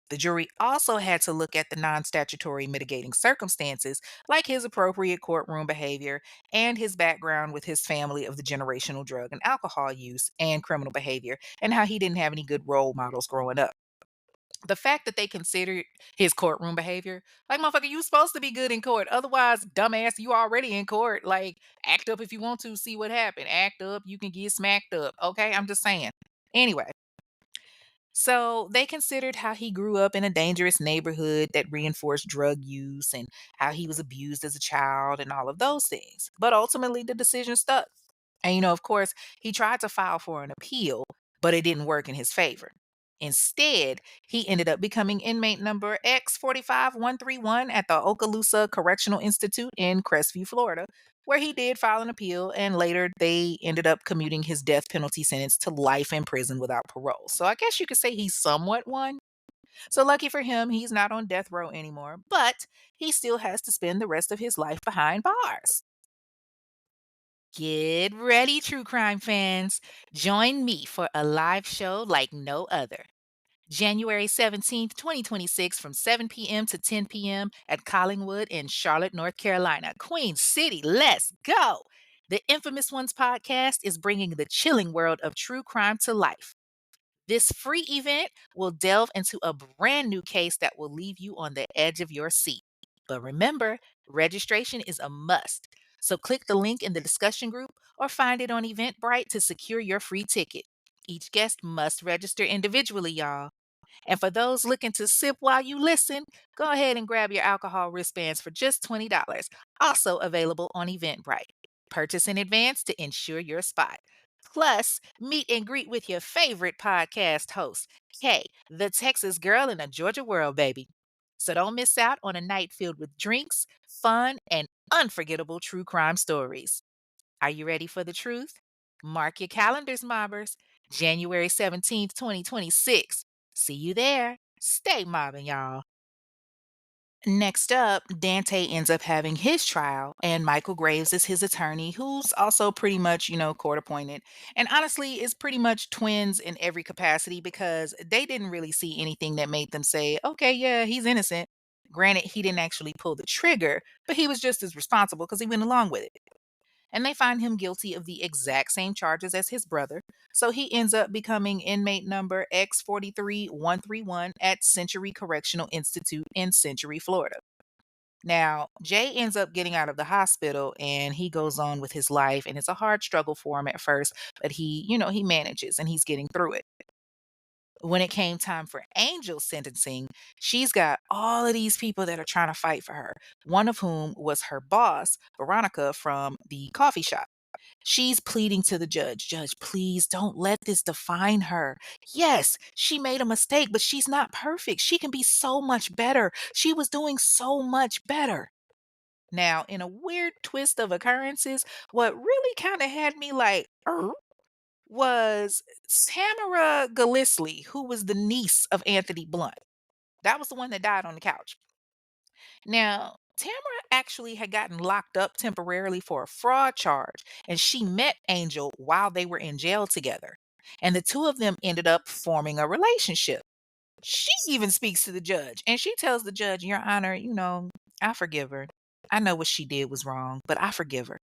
A: The jury also had to look at the non statutory mitigating circumstances, like his appropriate courtroom behavior and his background with his family of the generational drug and alcohol use and criminal behavior, and how he didn't have any good role models growing up. The fact that they considered his courtroom behavior, like, motherfucker, you supposed to be good in court. Otherwise, dumbass, you already in court. Like, act up if you want to, see what happened. Act up, you can get smacked up. Okay, I'm just saying. Anyway, so they considered how he grew up in a dangerous neighborhood that reinforced drug use and how he was abused as a child and all of those things. But ultimately, the decision stuck. And, of course, he tried to file for an appeal, but it didn't work in his favor. Instead, he ended up becoming inmate number X45131 at the Okaloosa Correctional Institute in Crestview, Florida, where he did file an appeal, and later they ended up commuting his death penalty sentence to life in prison without parole. So I guess you could say he somewhat won. So lucky for him, he's not on death row anymore, but he still has to spend the rest of his life behind bars. Get ready, true crime fans. Join me for a live show like no other. January 17th, 2026, from 7 p.m. to 10 p.m. at Collingwood in Charlotte, North Carolina. Queen City, let's go! The Infamous Ones podcast is bringing the chilling world of true crime to life. This free event will delve into a brand new case that will leave you on the edge of your seat. But remember, registration is a must. So click the link in the discussion group or find it on Eventbrite to secure your free ticket. Each guest must register individually, y'all. And for those looking to sip while you listen, go ahead and grab your alcohol wristbands for just $20, also available on Eventbrite. Purchase in advance to ensure your spot. Plus, meet and greet with your favorite podcast host, Kay, the Texas girl in a Georgia world, baby. So don't miss out on a night filled with drinks, fun, and unforgettable true crime stories. Are you ready for the truth? Mark your calendars, mobbers. January 17th, 2026. See you there. Stay mobbing, y'all. Next up, Dante ends up having his trial, and Michael Graves is his attorney, who's also pretty much, court appointed. And honestly, is pretty much twins in every capacity because they didn't really see anything that made them say, okay, yeah, he's innocent. Granted, he didn't actually pull the trigger, but he was just as responsible because he went along with it. And they find him guilty of the exact same charges as his brother. So he ends up becoming inmate number X43131 at Century Correctional Institute in Century, Florida. Now, Jay ends up getting out of the hospital and he goes on with his life, and it's a hard struggle for him at first, but he manages and he's getting through it. When it came time for Angel's sentencing, she's got all of these people that are trying to fight for her, one of whom was her boss, Veronica, from the coffee shop. She's pleading to the judge, Judge, please don't let this define her. Yes, she made a mistake, but she's not perfect. She can be so much better. She was doing so much better. Now, in a weird twist of occurrences, what really kind of had me like, was Tamara Gillislee, who was the niece of Anthony Blunt. That was the one that died on the couch. Now, Tamara actually had gotten locked up temporarily for a fraud charge, and she met Angel while they were in jail together. And the two of them ended up forming a relationship. She even speaks to the judge, and she tells the judge, Your Honor, I forgive her. I know what she did was wrong, but I forgive her.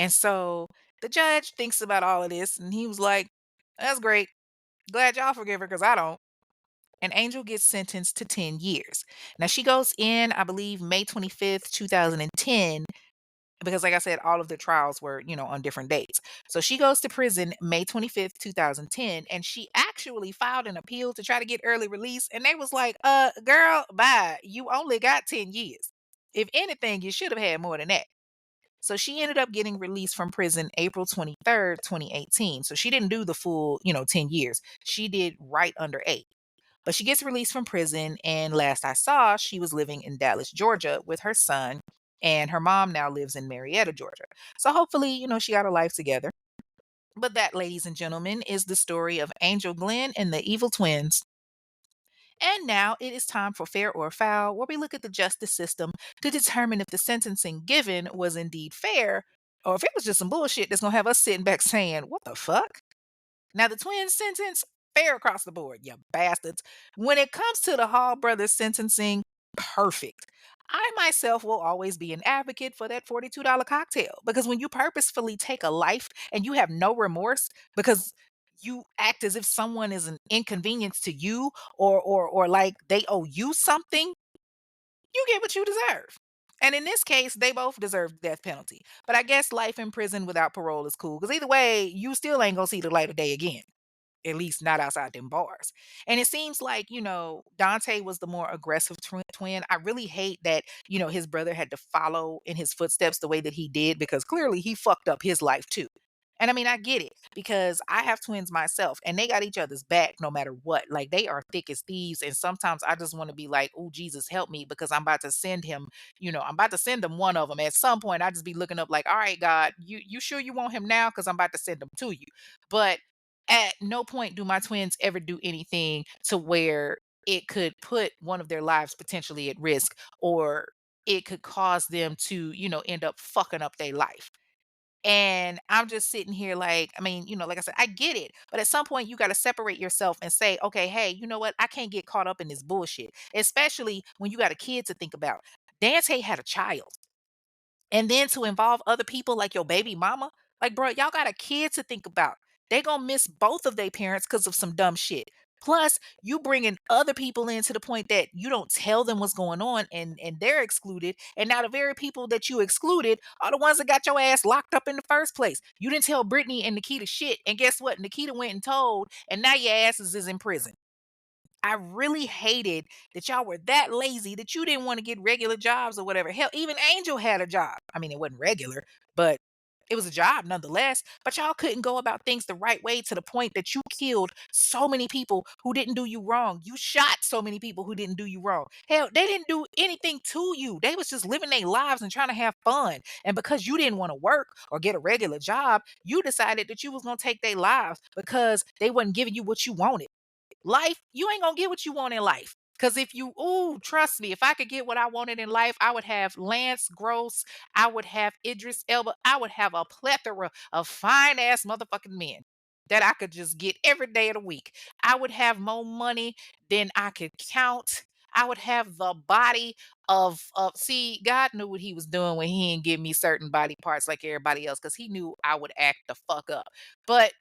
A: And so the judge thinks about all of this, and he was like, That's great. Glad y'all forgive her because I don't. And Angel gets sentenced to 10 years. Now, she goes in, I believe, May 25th, 2010, because, like I said, all of the trials were, on different dates. So she goes to prison May 25th, 2010, and she actually filed an appeal to try to get early release. And they was like, girl, bye. You only got 10 years. If anything, you should have had more than that. So she ended up getting released from prison April 23rd, 2018. So she didn't do the full, 10 years. She did right under 8. But she gets released from prison, and last I saw, she was living in Dallas, Georgia with her son, and her mom now lives in Marietta, Georgia. So hopefully, she got her life together. But that, ladies and gentlemen, is the story of Angel Glenn and the Evil Twins. And now it is time for Fair or Foul, where we look at the justice system to determine if the sentencing given was indeed fair, or if it was just some bullshit that's going to have us sitting back saying, What the fuck? Now, the twins sentence, fair across the board, you bastards. When it comes to the Hall brothers sentencing, perfect. I myself will always be an advocate for that $42 cocktail because when you purposefully take a life and you have no remorse because you act as if someone is an inconvenience to you or like they owe you something, you get what you deserve. And in this case, they both deserve the death penalty. But I guess life in prison without parole is cool because either way, you still ain't gonna see the light of day again, at least not outside them bars. And it seems like, Dante was the more aggressive twin. I really hate that, his brother had to follow in his footsteps the way that he did because clearly he fucked up his life too. And I mean, I get it because I have twins myself and they got each other's back no matter what. Like they are thick as thieves. And sometimes I just want to be like, oh, Jesus, help me because I'm about to send him, I'm about to send him one of them. At some point, I just be looking up like, all right, God, you sure you want him now? Because I'm about to send him to you. But at no point do my twins ever do anything to where it could put one of their lives potentially at risk or it could cause them to, end up fucking up their life. And I'm just sitting here like, I mean, like I said, I get it. But at some point, you got to separate yourself and say, okay, hey, you know what? I can't get caught up in this bullshit, especially when you got a kid to think about. Dante had a child. And then to involve other people like your baby mama, like, bro, y'all got a kid to think about. They gonna miss both of their parents because of some dumb shit. Plus, you bringing other people in to the point that you don't tell them what's going on, and they're excluded. And now the very people that you excluded are the ones that got your ass locked up in the first place. You didn't tell Brittany and Nikita shit. And guess what? Nikita went and told, and now your asses is in prison. I really hated that y'all were that lazy that you didn't want to get regular jobs or whatever. Hell, even Angel had a job. I mean, it wasn't regular, but it was a job nonetheless. But y'all couldn't go about things the right way to the point that you killed so many people who didn't do you wrong. You shot so many people who didn't do you wrong. Hell, they didn't do anything to you. They was just living their lives and trying to have fun. And because you didn't want to work or get a regular job, you decided that you was gonna take their lives because they wasn't giving you what you wanted. Life, you ain't gonna get what you want in life. Cause if you, ooh, trust me, if I could get what I wanted in life, I would have Lance Gross, I would have Idris Elba, I would have a plethora of fine ass motherfucking men that I could just get every day of the week. I would have more money than I could count. I would have the body of see, God knew what he was doing when he didn't give me certain body parts like everybody else, because he knew I would act the fuck up. But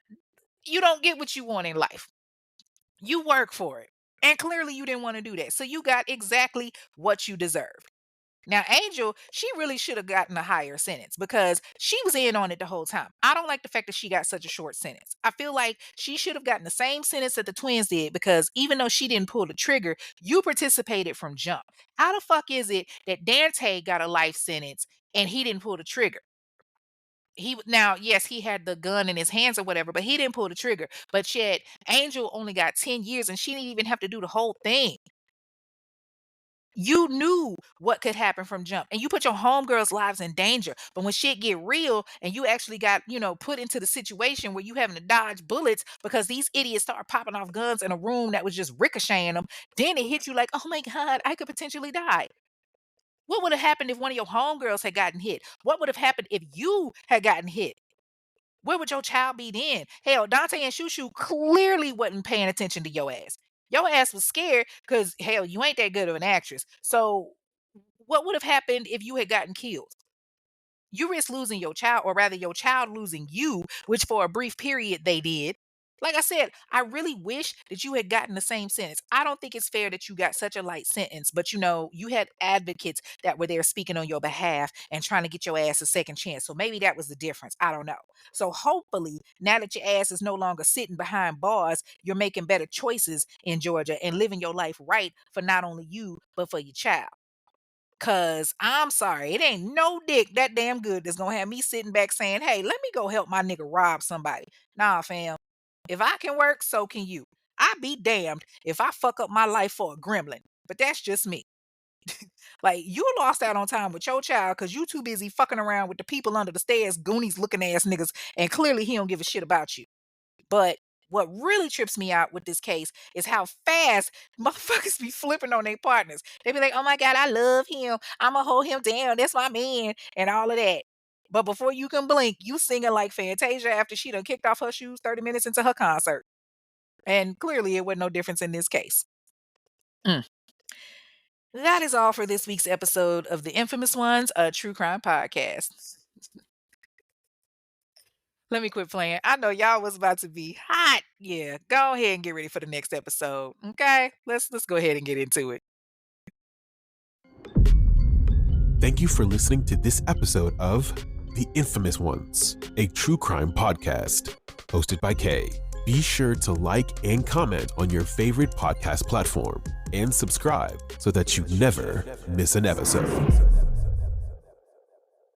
A: you don't get what you want in life. You work for it. And clearly you didn't want to do that. So you got exactly what you deserved. Now, Angel, she really should have gotten a higher sentence because she was in on it the whole time. I don't like the fact that she got such a short sentence. I feel like she should have gotten the same sentence that the twins did because even though she didn't pull the trigger, you participated from jump. How the fuck is it that Dante got a life sentence and he didn't pull the trigger? Now, yes, he had the gun in his hands or whatever, but he didn't pull the trigger. But yet, Angel only got 10 years and she didn't even have to do the whole thing. You knew what could happen from jump and you put your homegirls' lives in danger. But when shit get real and you actually got, put into the situation where you having to dodge bullets because these idiots start popping off guns in a room that was just ricocheting them, then it hit you like, oh my God, I could potentially die. What would have happened if one of your homegirls had gotten hit? What would have happened if you had gotten hit? Where would your child be then? Hell, Dante and Shushu clearly wasn't paying attention to your ass. Your ass was scared because, hell, you ain't that good of an actress. So, what would have happened if you had gotten killed? You risk losing your child, or rather, your child losing you, which for a brief period they did. Like I said, I really wish that you had gotten the same sentence. I don't think it's fair that you got such a light sentence, but you had advocates that were there speaking on your behalf and trying to get your ass a second chance. So maybe that was the difference. I don't know. So hopefully, now that your ass is no longer sitting behind bars, you're making better choices in Georgia and living your life right for not only you, but for your child. Cause I'm sorry, it ain't no dick that damn good that's gonna have me sitting back saying, hey, let me go help my nigga rob somebody. Nah, fam. If I can work, so can you. I be damned if I fuck up my life for a gremlin. But that's just me. Like you lost out on time with your child because you too busy fucking around with the people under the stairs, Goonies looking ass niggas, and clearly he don't give a shit about you. But what really trips me out with this case is how fast motherfuckers be flipping on their partners. They be like, oh my God, I love him. I'ma hold him down. That's my man. And all of that. But before you can blink, you singing like Fantasia after she done kicked off her shoes 30 minutes into her concert. And clearly it wasn't no difference in this case. Mm. That is all for this week's episode of The Infamous Ones, a true crime podcast. Let me quit playing. I know y'all was about to be hot. Yeah, go ahead and get ready for the next episode. Okay, let's go ahead and get into it.
B: Thank you for listening to this episode of The Infamous Ones, a true crime podcast hosted by Kay. Be sure to like and comment on your favorite podcast platform and subscribe so that you never miss an episode.